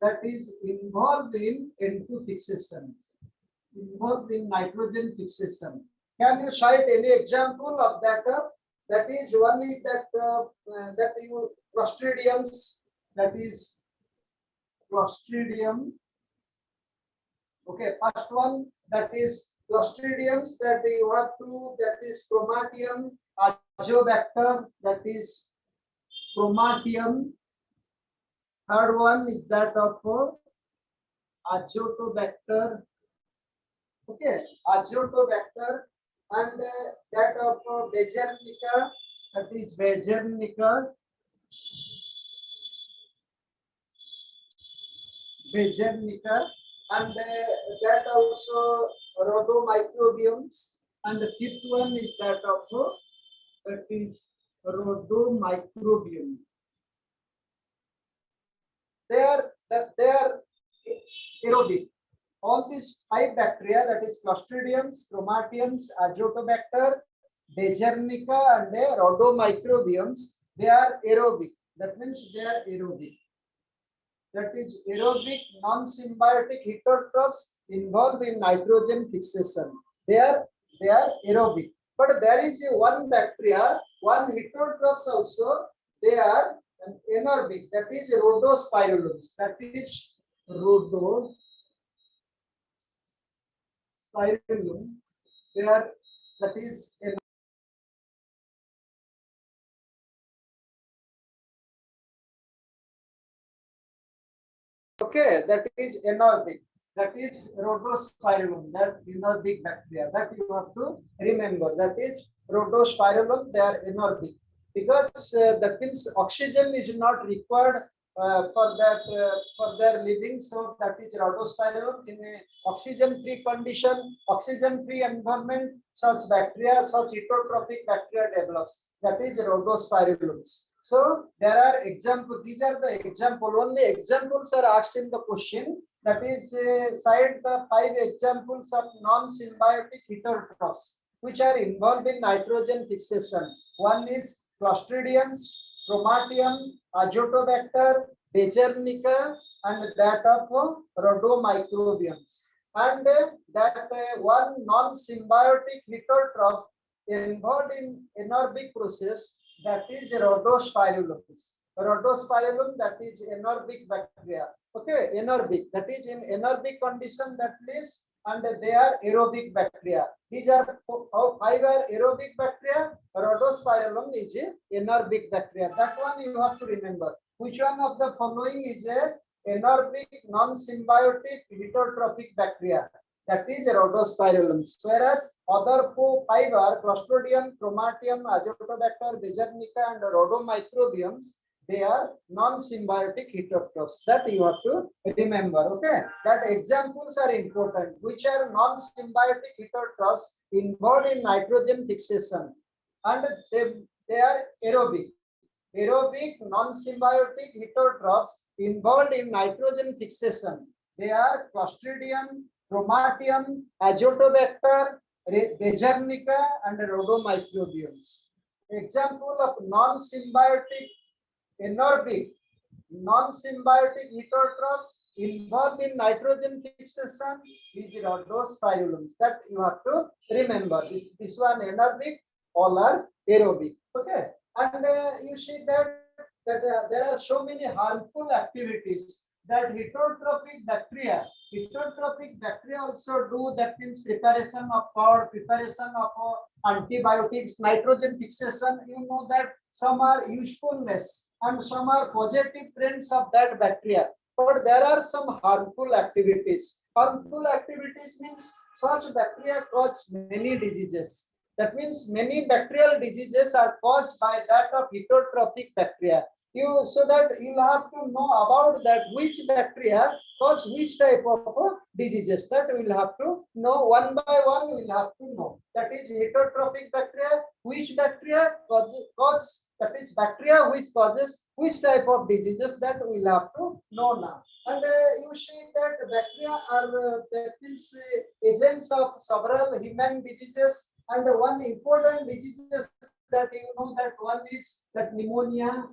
N2 fixation, involved in nitrogen fixation. Can you cite any example of that? That is, one is that you Clostridiums, that is Clostridium. Okay, first one, that is Clostridiums, that you have to, that is Chromatium, Azobacter, that is Chromatium. Third one is that of Azotobacter. Okay, Azotobacter, and that of Bejernica, that is Vegernica. Vegernica, and that also rhodomicrobiums. And the fifth one is that of that is rhodomicrobium. They are aerobic. All these 5 bacteria, that is Clostridiums, Chromatiums, Azotobacter, Vegernica, and rhodomicrobiums, they are aerobic. That means they are aerobic. That is aerobic non-symbiotic heterotrophs involved in nitrogen fixation. They are aerobic. But there is one bacteria, one heterotrophs also, they are anaerobic. That is Rhodospirillum. That is Rhodospirillum. They are, that is okay, that is anaerobic. That is Rhodospirillum, that anaerobic bacteria. That you have to remember. That is Rhodospirillum, they are anaerobic. Because that means oxygen is not required for their living. So that is Rhodospirillum. In a oxygen-free condition, oxygen-free environment, such bacteria, such heterotrophic bacteria develops. That is Rhodospirillums. So there are examples. These are the example. Only examples are asked in the question. That is, cite the 5 examples of non-symbiotic heterotrophs which are involved in nitrogen fixation. One is Clostridiums, Chromatium, Azotobacter, Vegernica, and that of Rhodomicrobiums. And that one non-symbiotic heterotroph involved in anaerobic process, that is Rhodospirillum. Rhodospirillum, that is anaerobic bacteria. Okay, anaerobic, that is in anaerobic condition that lives, and they are aerobic bacteria. These are 5 are aerobic bacteria. Rhodospirillum is anaerobic bacteria. That one you have to remember. Which one of the following is a anaerobic non-symbiotic heterotrophic bacteria? That is Rhodospirillum. Whereas other 5 are Clostridium, Chromatium, Azotobacter, Vegernica, and Rhodomicrobiums. They are non-symbiotic heterotrophs. That you have to remember. Okay, that examples are important. Which are non-symbiotic heterotrophs involved in nitrogen fixation, and they are aerobic. Aerobic non-symbiotic heterotrophs involved in nitrogen fixation. They are Clostridium, Chromatium, Azotobacter, Vegernica, and Rhodomicrobiums. Example of non-symbiotic anaerobic non-symbiotic heterotrophs involved in nitrogen fixation is Rhodospirillum. That you have to remember. This one anaerobic, all are aerobic. Okay, and you see that there are so many harmful activities that heterotrophic bacteria also do. That means preparation of food, preparation of antibiotics, nitrogen fixation. You know that some are usefulness and some are positive friends of that bacteria. But there are some harmful activities. Harmful activities means such bacteria cause many diseases. That means many bacterial diseases are caused by that of heterotrophic bacteria. So that you'll have to know about that which bacteria cause which type of diseases. That we'll have to know one by one. We'll have to know. That is heterotrophic bacteria. Which bacteria cause that is bacteria which causes which type of diseases, that we'll have to know now. And you see that bacteria are that means agents of several human diseases. And one important diseases that you know, that one is that pneumonia.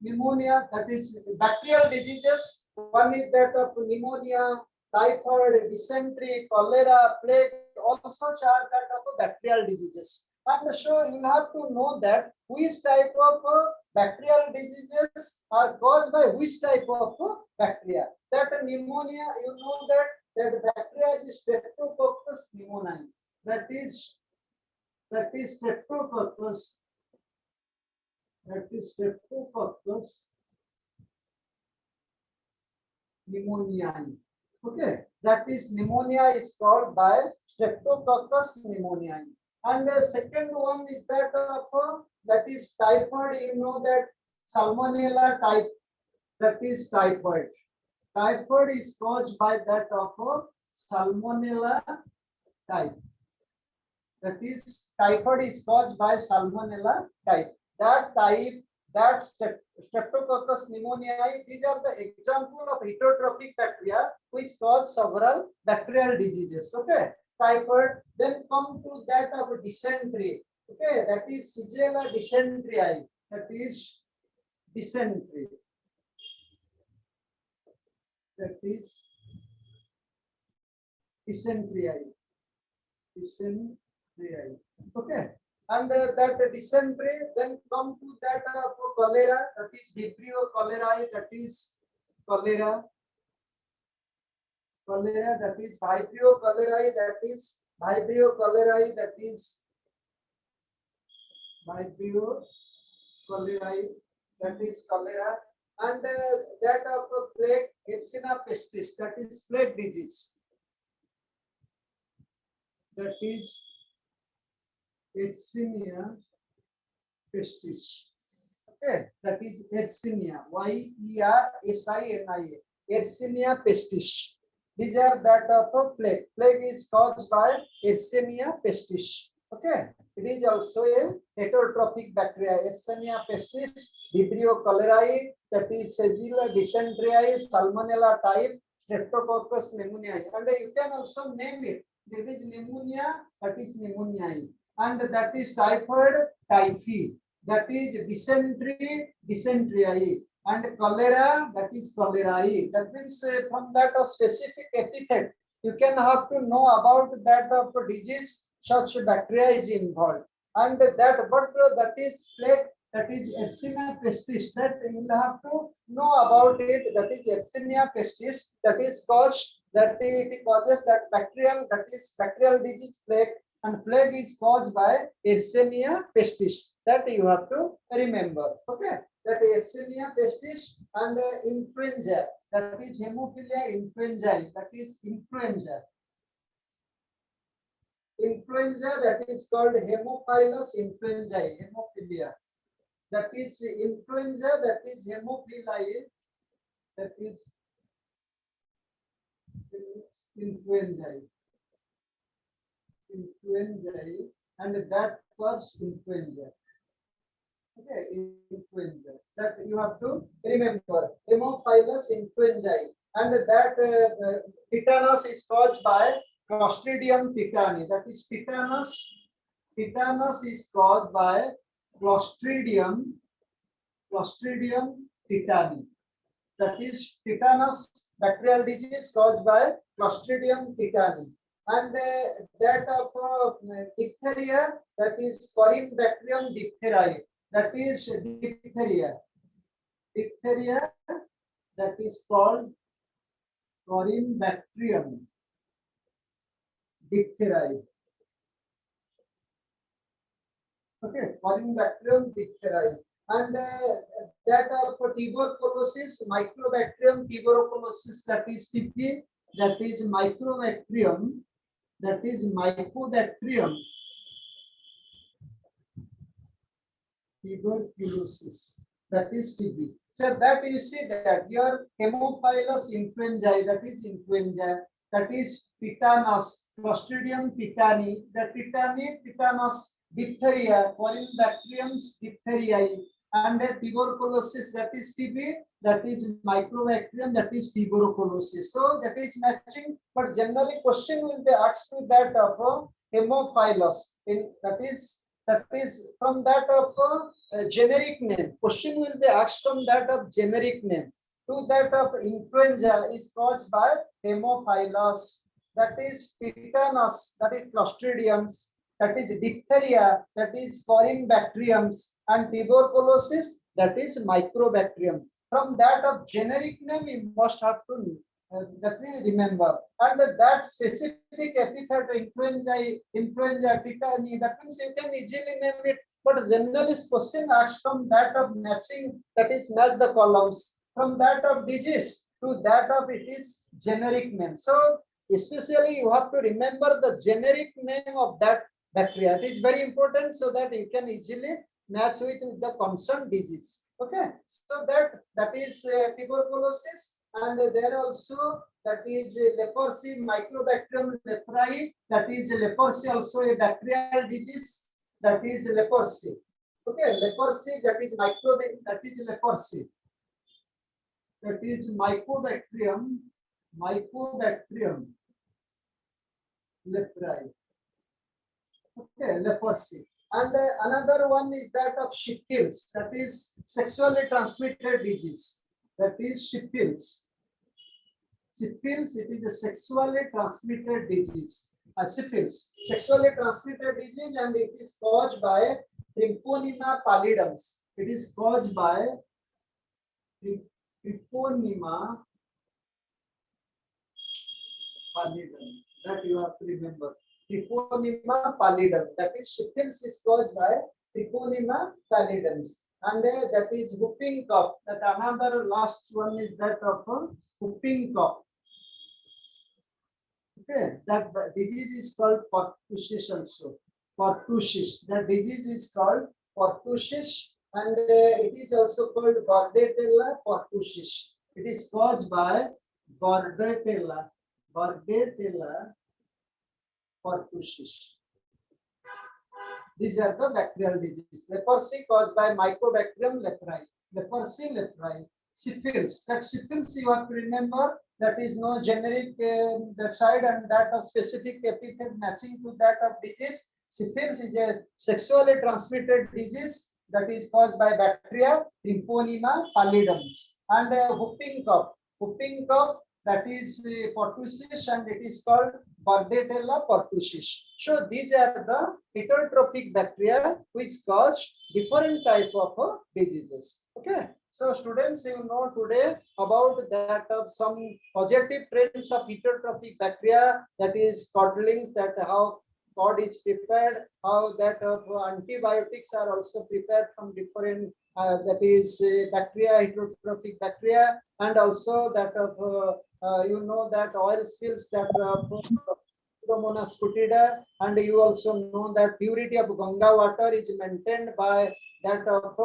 Pneumonia, that is bacterial diseases. One is that of pneumonia, typhoid, dysentery, cholera, plague. All such are that of bacterial diseases. And so you have to know that which type of bacterial diseases are caused by which type of bacteria. That pneumonia, you know that bacteria is Streptococcus pneumoniae. That is Streptococcus. That is Streptococcus pneumoniae. Okay, that is pneumonia is called by Streptococcus pneumoniae. And the second one is that of that is typhoid. You know that Salmonella type, that is typhoid. Typhoid is caused by that of Salmonella type. That is typhoid is caused by Salmonella type. That type, that Streptococcus pneumoniae, these are the example of heterotrophic bacteria which cause several bacterial diseases. Okay, typhoid. Then come to that of dysentery. Okay, that is Shigella dysentery. That is dysentery. That is dysentery. Dysentery. Okay, and that dysentery, then come to that cholera, that is Vibrio cholerae, that is cholera. Cholera, that is Vibrio cholerae, that is Vibrio cholerae, that is Vibrio cholerae, that is cholera. And that of plague, Yersinia pestis, that is plague disease. That is Yersinia pestis. Okay, that is Yersinia, Yersinia, Yersinia pestis. These are that of a plague. Plague is caused by Yersinia pestis. Okay, it is also a heterotrophic bacteria. Yersinia pestis, Vibrio cholerae, that is Shigella dysentery, Salmonella type, Streptococcus pneumoniae, and you can also name it. That is pneumonia, that is pneumoniae, and that is typhoid, typhi, that is dysentery, dysentery, and cholera, that is cholerae. That means from that of specific epithet, you can have to know about that of disease, such bacteria is involved, and that but that is plague, that is Yersinia pestis, that you will have to know about it. That is Yersinia pestis, that is caused, that it causes that bacterial, that is bacterial disease plague, and plague is caused by Yersinia pestis. That you have to remember. Okay, that Yersinia pestis, and influenza, that is Haemophilia influenzae, that is influenza. Influenza, that is called Haemophilus influenzae, Haemophilia. That is influenza, that is Haemophiliae, that is influenzae. Influenzae, and that was influenza. Okay, influenza. That you have to remember. Haemophilus influenzae, and that tetanus is caused by Clostridium tetani. That is tetanus. Tetanus is caused by Clostridium tetani. That is tetanus bacterial disease caused by Clostridium tetani. And that of diphtheria, that is Corynebacterium diphtheriae. That is diphtheria. Diphtheria, that is called Corynebacterium diphtheriae. Okay, Corynebacterium diphtheriae. And that of tuberculosis, Mycobacterium tuberculosis, that is TB, that is Mycobacterium, that is Mycobacterium tuberculosis, that is TB. So that you see that your Haemophilus influenzae, that is influenza, that is tetanus, Clostridium tetani, the tetani, tetanus, diphtheria, Corynebacterium diphtheriae, and tuberculosis, that is TB, that is Mycobacterium, that is tuberculosis. So that is matching, but generally question will be asked to that of Haemophilus. That is from that of generic name. Question will be asked from that of generic name. To that of influenza is caused by Haemophilus. That is tetanus, that is Clostridium, that is diphtheria, that is Corynebacterium, and tuberculosis, that is Mycobacterium. From that of generic name, you must have to that means remember. And that specific epithet, influenza, tetani, that means you can easily name it. But generally, question asked from that of matching, that is match the columns. From that of disease to that of it is generic name. So especially you have to remember the generic name of that bacteria. It is very important so that you can easily match with the concerned disease. Okay, so that is tuberculosis, and there also that is leprosy, Mycobacterium leprae. That is leprosy, also a bacterial disease. That is leprosy. Okay, leprosy, that is that is leprosy. That is Mycobacterium leprae. Okay, leprosy. And another one is that of syphilis, that is sexually transmitted disease. That is syphilis. Syphilis, it is a sexually transmitted disease. Syphilis, sexually transmitted disease, and it is caused by Treponema pallidum. It is caused by Treponema pallidum. That you have to remember. Treponema pallidum. That is syphilis is caused by Treponema pallidum. And that is whooping cough. That another last one is that of whooping cough. Okay, that disease is called pertussis also. Pertussis. That disease is called pertussis, and it is also called Bordetella pertussis. It is caused by Bordetella pertussis. These are the bacterial diseases. Leprosy caused by Mycobacterium leprae. Leprosy leprae. Syphilis. That syphilis you have to remember. That is no generic that side, and that of specific epithet matching to that of disease. Syphilis is a sexually transmitted disease that is caused by bacteria, Treponema pallidum. And whooping cough. Whooping cough, that is pertussis, and it is called Bordetella pertussis. So these are the heterotrophic bacteria which cause different type of diseases. Okay. So students, you know today about that of some positive trends of heterotrophic bacteria, that is codlings, that how cod is prepared, how that of antibiotics are also prepared from different that is bacteria, heterotrophic bacteria, and also that of you know that oil spills, that Pseudomonas fetida, and you also know that purity of Ganga water is maintained by that of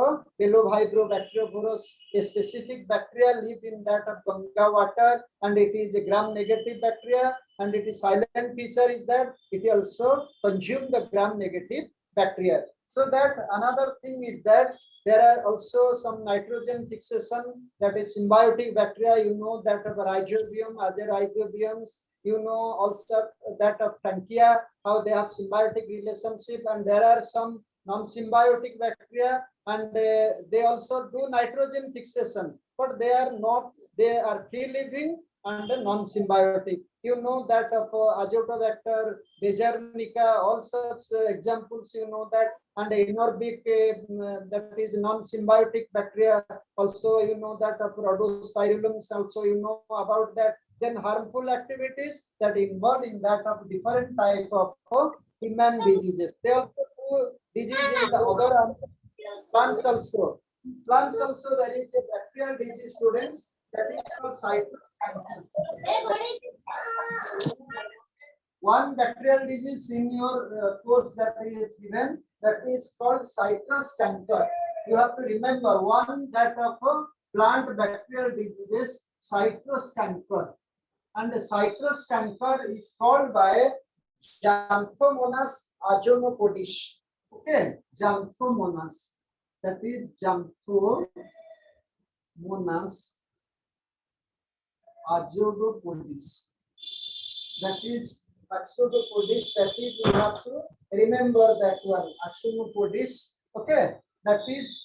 Belovibrio-bacteriophorus. A specific bacteria live in that of Ganga water, and it is a gram-negative bacteria, and it is silent feature is that it also consume the gram-negative bacteria. So that another thing is that there are also some nitrogen fixation, that is symbiotic bacteria. You know that of Rhizobium, other rhizobiums. You know also that of Frankia, how they have symbiotic relationship, and there are some non-symbiotic bacteria, and they also do nitrogen fixation, but they are not, they are free living and non-symbiotic. You know that of Azotobacter, Bejernica, all such examples you know that, and Inorbic, that is non-symbiotic bacteria. Also you know that of Rhodospirillum, also you know about that. Then harmful activities that involve in that of different type of human diseases. They also do disease in the other plants also. Plants also, there is a bacterial disease, students, that is called citrus cancer. One bacterial disease in your course that is given, that is called citrus cancer. You have to remember one that of plant bacterial diseases, citrus cancer. And the citrus cancer is called by Xanthomonas ajonopodis. Okay, Xanthomonas. That is Xanthomonas ajonopodis. That is Axonopodis. That is, you have to remember that one. Axonopodis. Okay, that is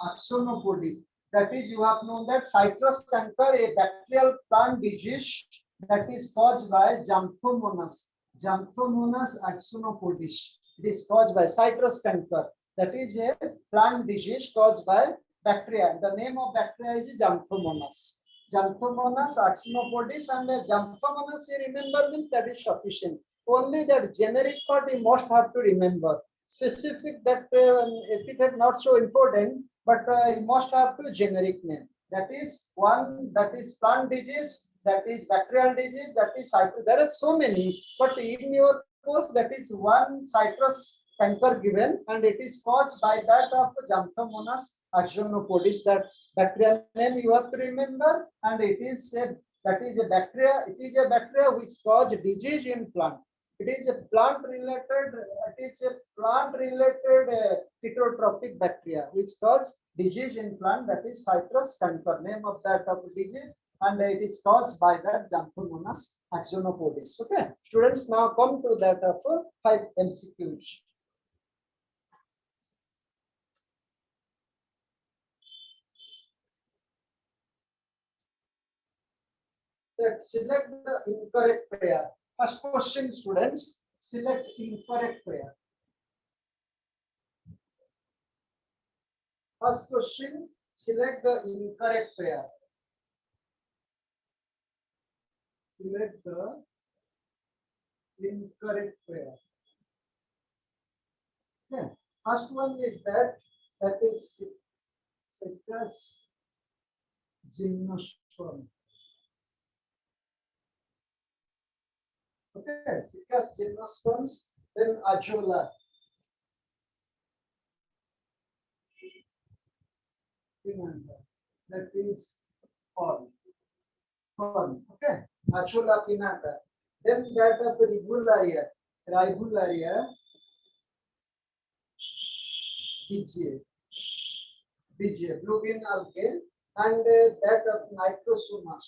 Axonopodis. That is, you have known that citrus cancer, a bacterial plant disease that is caused by Xanthomonas axonopodis. It is caused by citrus cancer. That is a plant disease caused by bacteria. The name of bacteria is Xanthomonas axonopodis, and Xanthomonas, you remember, means that is sufficient. Only that generic part you must have to remember. Specific that epithet not so important, but you must have to generic name. That is one, that is plant disease, that is bacterial disease, that is citrus. There are so many, but in your suppose that is one citrus canker given, and it is caused by that of Xanthomonas axonopodis. That bacteria name you have to remember, and it is a that is a bacteria. It is a bacteria which cause disease in plant. It is a plant related. It is a plant related phytotrophic bacteria which cause disease in plant. That is citrus canker, name of that of disease, and it is caused by that Xanthomonas axonopodis. Okay, students, now come to that of 5 MCQs. That select the incorrect pair. First question, students, select incorrect pair. First question, select the incorrect pair. Select the incorrect pair. Okay. First one is that is Citrus gymnosperm. Okay, Citrus gymnosperms, then Azolla. That is fern. Okay, Azolla pinnata. Then that of Ribularia BGA, blue bean algae, and that of Nitrosomas.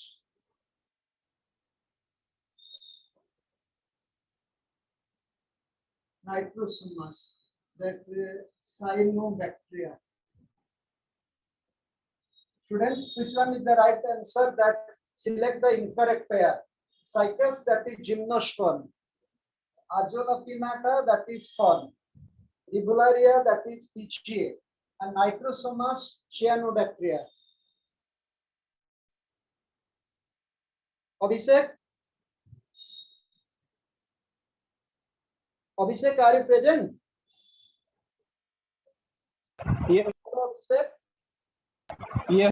Nitrosomas, that cyanobacteria. Students, which one is the right answer? That select the incorrect pair. Cycas, that is gymnosperm. Azolla pinnata, that is fern. Ribularia, that is PGA. And Nitrosomas, cyanobacteria. Abhishek? Abhishek, are you present? Yes. Abhishek? Yes.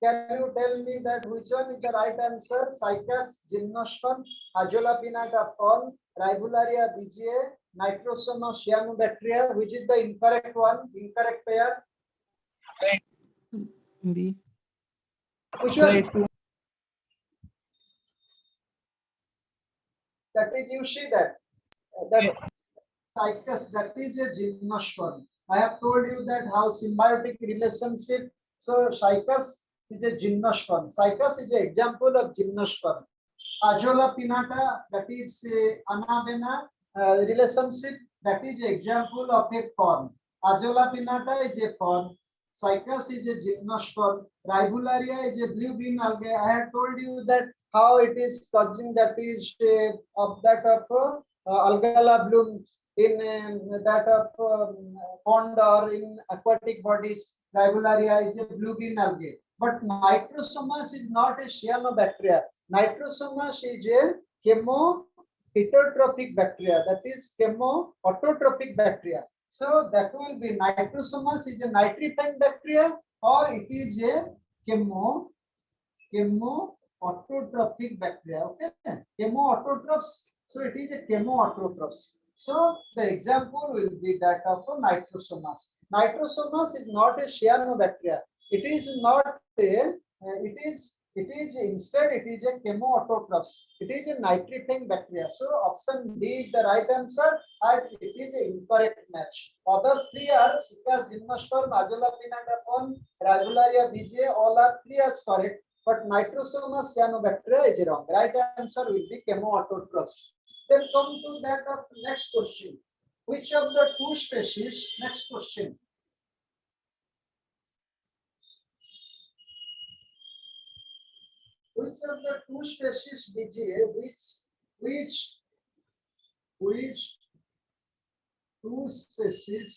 Can you tell me that which one is the right answer? Cycas gymnosperm, Azolla pinnata fern, Ribularia BGA, Nitrosomas cyanobacteria. Which is the incorrect one? Incorrect pair? B. Which one? Right. That is, you see that Cycas, that is a gymnosperm. I have told you that how symbiotic relationship. So Cycas is a gymnosperm. Cycas is an example of gymnosperm. Azolla pinnata, that is anavena relationship. That is an example of a fern. Azolla pinnata is a fern. Cycas is a gymnosperm. Ribularia is a blue bean algae. I have told you that how it is causing, that is of that of algala blooms in that of pond or in aquatic bodies. Ribularia is a blue bean algae. But Nitrosomas is not a cyanobacteria. Nitrosomas is a chemoheterotrophic bacteria. That is chemoautotropic bacteria. So that will be Nitrosomas is a nitrifying bacteria, or it is a chemoautotropic bacteria. Okay, chemoautotrophs. So it is a chemoautotrophs. So the example will be that of Nitrosomas. Nitrosomas is not a cyanobacteria. It is not a. Instead it is a chemoautotrophs. It is a nitrifying bacteria. So option D is the right answer, and it is an incorrect match. Other three are Cycas gymnosperm, Azolla pinnata fern, Ribularia BGA. All are three are correct, but Nitrosomas cyanobacteria is wrong. Right answer will be chemoautotrophs. Then come to that of next question. Which of the two species? Next question. Which of the two species BGA, which two species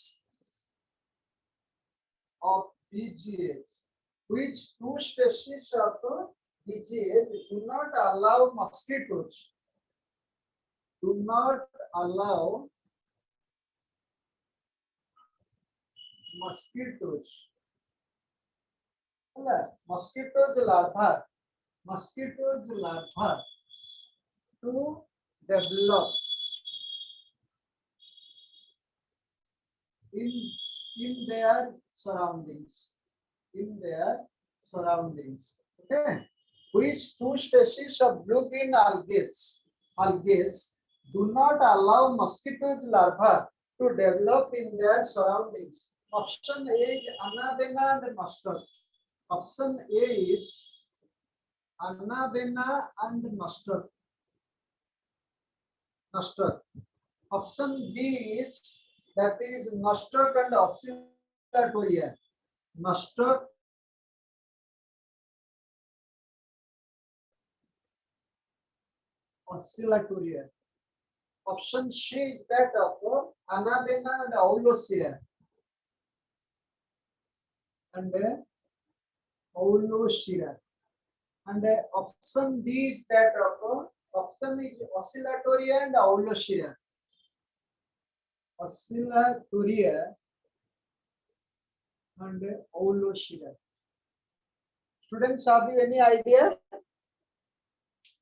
of BGA, which two species of BGA do not allow mosquitoes? Do not allow mosquitoes. Mosquitoes larva to develop in their surroundings. In their surroundings. Okay. Which two species of blue-green algae do not allow mosquitoes larvae to develop in their surroundings? Option A is Anabaena and mustard. Option A is Anabaena and mustard. Mustard. Option B is that is mustard and oscillatoria. Mustard. Oscillatoria. Option C is that of Anabaena and Aulosira. And Aulosira. And option D is that of option is Oscillatoria and Aulosira. Oscillatoria and Aulosira. Students, have you any idea?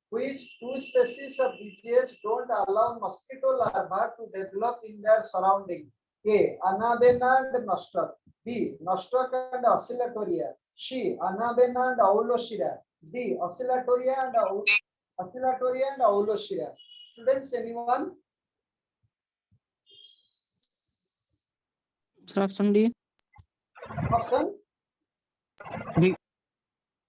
Which two species of BGH don't allow mosquito larvae to develop in their surrounding? A. Anabaena and mustard. B. Nostoc and Oscillatoria. C. Anabaena and Aulosira. D. Oscillatoria and Aulosira. Students, anyone? Sir, option D. Option D.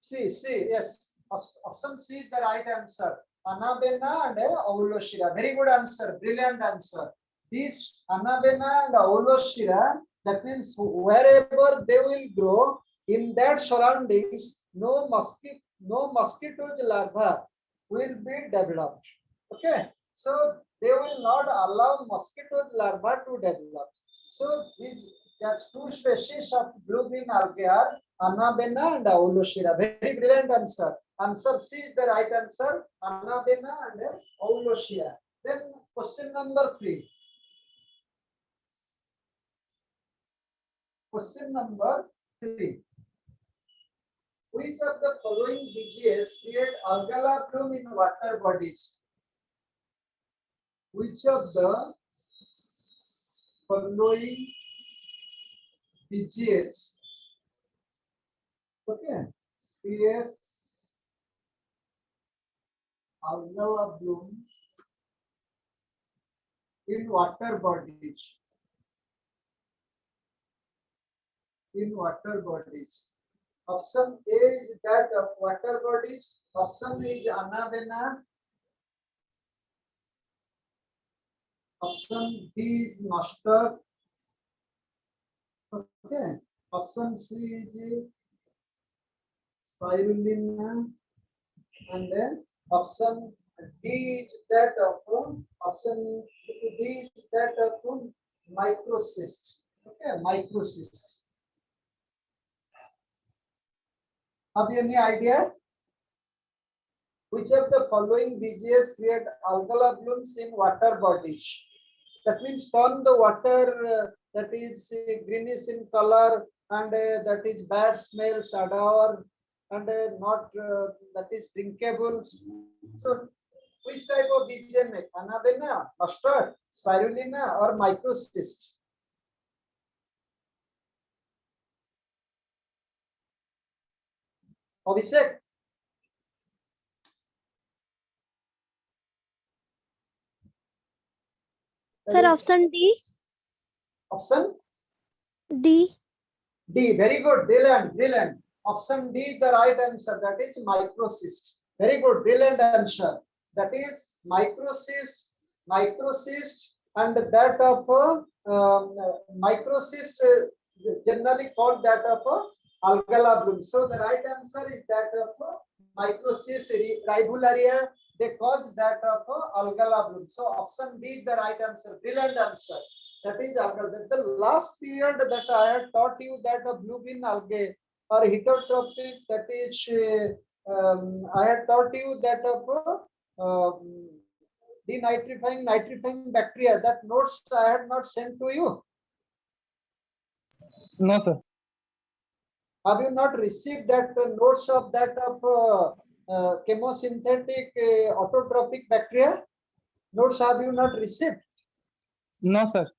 C. Yes. Option C is the right answer. Anabaena and Aulosira. Very good answer. Brilliant answer. These Anabaena and Aulosira, that means wherever they will grow, in that surroundings, no mosquitoes larvae will be developed. Okay. So they will not allow mosquitoes larvae to develop. So there's two species of blue-green algae are Anabaena and Aulosira. Very brilliant answer. Answer C is the right answer. Anabaena and Aulosira. Then question number 3. Question number 3. Which of the following BGS create algal bloom in water bodies? Which of the following BGS create algal bloom in water bodies? In water bodies. Option A is that of water bodies. Option is Anabaena. Option B is mustard. Okay. Option C is spirulina. And then option D is that of microcyst. Okay, microcyst. Have you any idea? Which of the following BGS create algal blooms in water bodies? That means turn the water that is greenish in color and that is bad smell, sour, and not that is drinkable. So which type of BGM make? Anabaena, mustard, spirulina, or microcyst? Abhishek? Sir, option D. Option D. D. Very good, brilliant. Option D is the right answer. That is microcyst. Very good, brilliant answer. That is microcyst, and that of microcyst generally called that of algal bloom. So the right answer is that of microcyst rivularia. They cause that of algal bloom. So option B is the right answer. Brilliant answer. That is algal. That the last period that I had taught you that of blue-green algae or heterotrophic, that is I had taught you that of nitrifying bacteria. That notes I had not sent to you. No, sir. Have you not received that notes of that of chemosynthetic autotrophic bacteria? Notes have you not received? No, sir.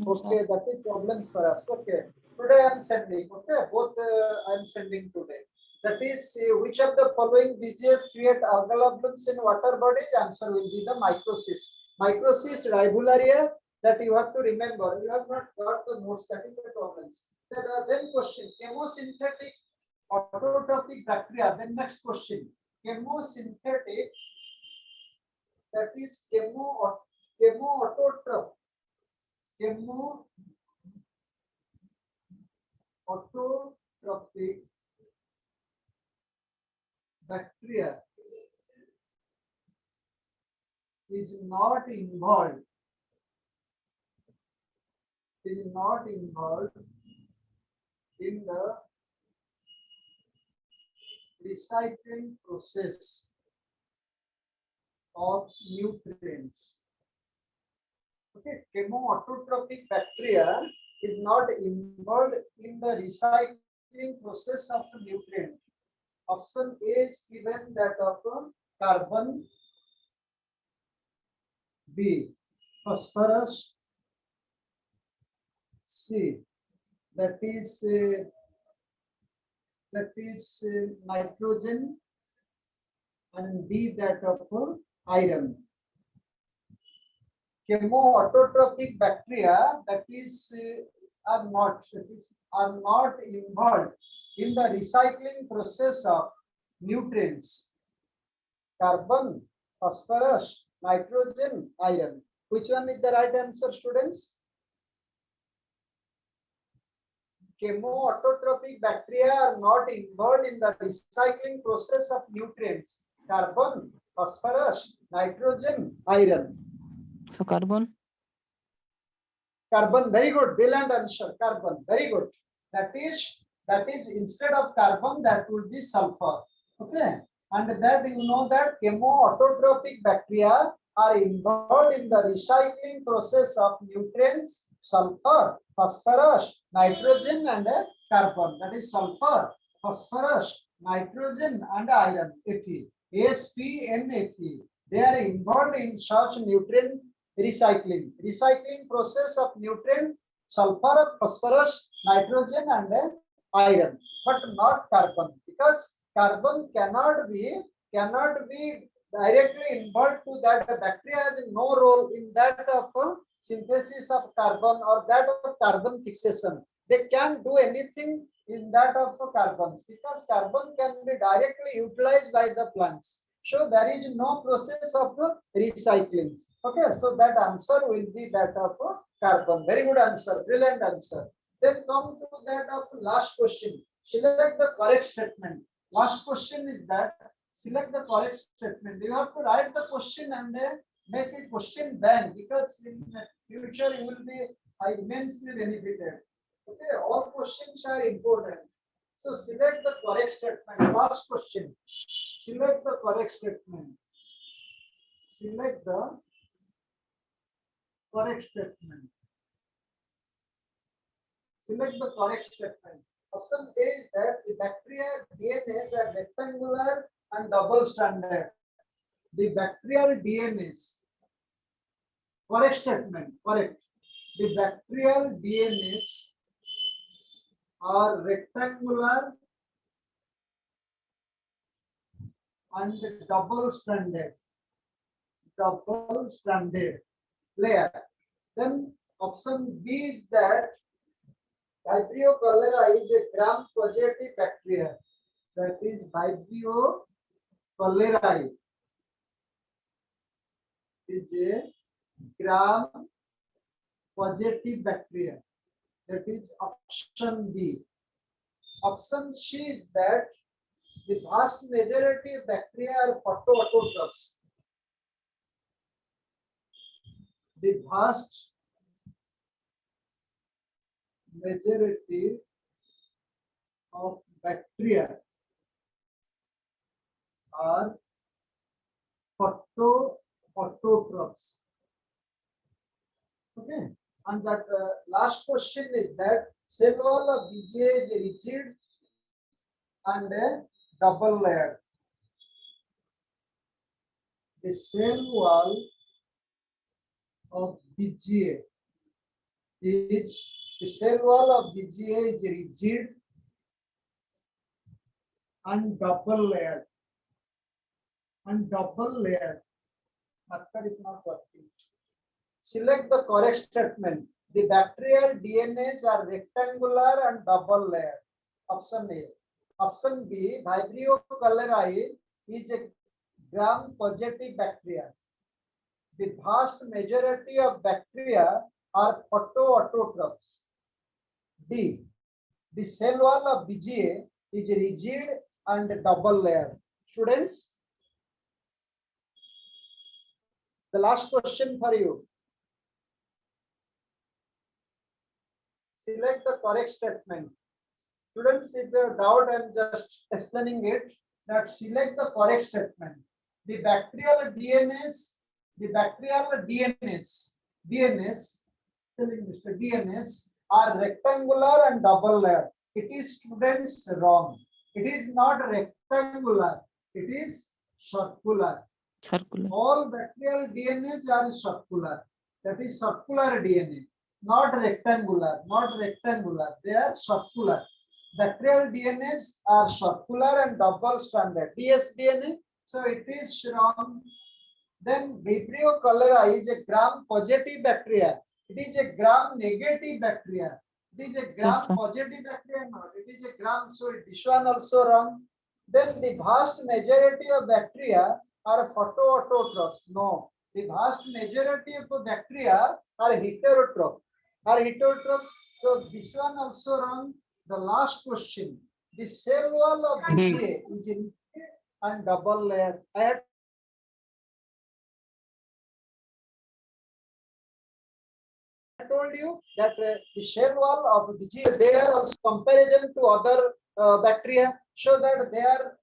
Okay, that is problems for us. Okay, today I am sending. Okay, both I am sending today. That is, which of the following diseases create algal blooms in water bodies? Answer will be the microcyst. Microcyst ribularia. That you have to remember. You have not got the notes. That is the problems. Then question: chemosynthetic autotrophic bacteria. Then next question: chemosynthetic. That is chemoautotroph. Chemoautotrophic bacteria is not involved in the recycling process of nutrients. Okay, chemoautotrophic bacteria is not involved in the recycling process of nutrients. Option A is given, that of carbon, B phosphorus, C that is nitrogen, and D that of iron. Chemoautotrophic bacteria that is are not involved in the recycling process of nutrients. Carbon, phosphorus, nitrogen, iron. Which one is the right answer, students? Chemoautotrophic bacteria are not involved in the recycling process of nutrients. Carbon, phosphorus, nitrogen, iron. So carbon. Carbon, very good. Brilliant answer. Carbon, very good. That is instead of carbon, that would be sulfur. Okay, and that you know that chemoautotrophic bacteria are involved in the recycling process of nutrients: sulfur, phosphorus, nitrogen, and carbon. That is sulfur, phosphorus, nitrogen, and iron. Fe, Sp, and Fe. They are involved in such nutrient recycling process of nutrient: sulfur, phosphorus, nitrogen, and iron, but not carbon, because carbon cannot be directly involved to that. The bacteria has no role in that of synthesis of carbon or that of carbon fixation. They can't do anything in that of carbons, because carbon can be directly utilized by the plants. So there is no process of recycling. Okay, so that answer will be that of carbon. Very good answer, brilliant answer. Then come to that of last question. Select the correct statement. Last question is that select the correct statement. You have to write the question and then make a question bank, because in the future you will be immensely benefited. Okay, all questions are important. So select the correct statement. Last question. Select the correct statement. Select the correct statement. Select the correct statement. Option A is that the bacteria DNAs are rectangular and double stranded. The bacterial DNAs. Correct statement. Correct. The bacterial DNAs are rectangular and double stranded layer. Then option B is that Vibrio cholerae is a gram-positive bacteria. That is Vibrio cholerae is a gram-positive bacteria. That is option B. Option C is that the vast majority of bacteria are photoautotrophs. The vast majority of bacteria are photoautotrophs. Okay, and that last question is that cell wall of BGA is rigid and double layered. The cell wall of BGA is the cell wall of BGA is rigid and double layered. Marker is not working. Select the correct statement. The bacterial DNAs are rectangular and double layered. Option A. Option B. Vibrio cholerae is a gram-positive bacteria. The vast majority of bacteria are photoautotrophs. D. The cell wall of BGA is rigid and double layered. Students, the last question for you. Select the correct statement. Students, if you have doubt, I am just explaining it, that select the correct statement. The bacterial DNAs, telling Mr. DNAs are rectangular and double layered. It is, students, wrong. It is not rectangular. It is circular. Circular. All bacterial DNAs are circular. That is circular DNA, not rectangular. They are circular. Bacterial DNAs are circular and double stranded. dsDNA, so it is wrong. Then Vibrio cholerae is a gram-positive bacteria. It is a gram-negative bacteria. It is a gram-positive bacteria, not. It is a gram, so this one also wrong. Then the vast majority of bacteria are photoautotrophs. No, the vast majority of bacteria are heterotrophs. So this one also wrong. The last question. The cell wall of BGA is in and double layered. I had told you that the shell wall of BGA, they are also comparison to other bacteria, so that they are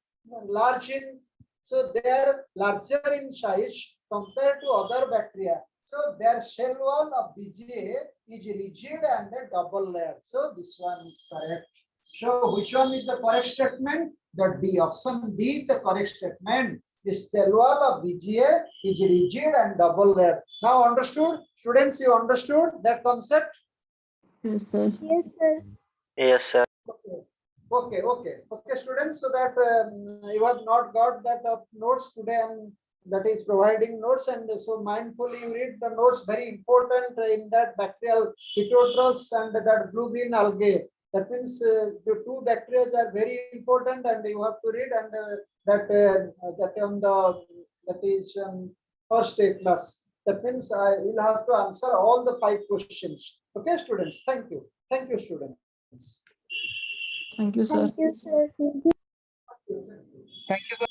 large in, so they are larger in size compared to other bacteria. So their shell wall of BGA is rigid and a double layer. So this one is correct. So which one is the correct statement? The D, option D, the correct statement. The cell wall of BGA is rigid and double layer. Now understood? Students, you understood that concept? Yes, sir. Yes, sir. Yes, sir. Okay, students. So that you have not got that notes today, and that is providing notes, and so mindfully you read the notes. Very important in that bacterial heterotrophs and that blue-green algae. That means the two bacteria are very important, and you have to read, and that on the that is first day class. That means I will have to answer all the 5 questions. Okay, students. Thank you, students. Thank you, sir. Thank you, sir. Thank you, sir.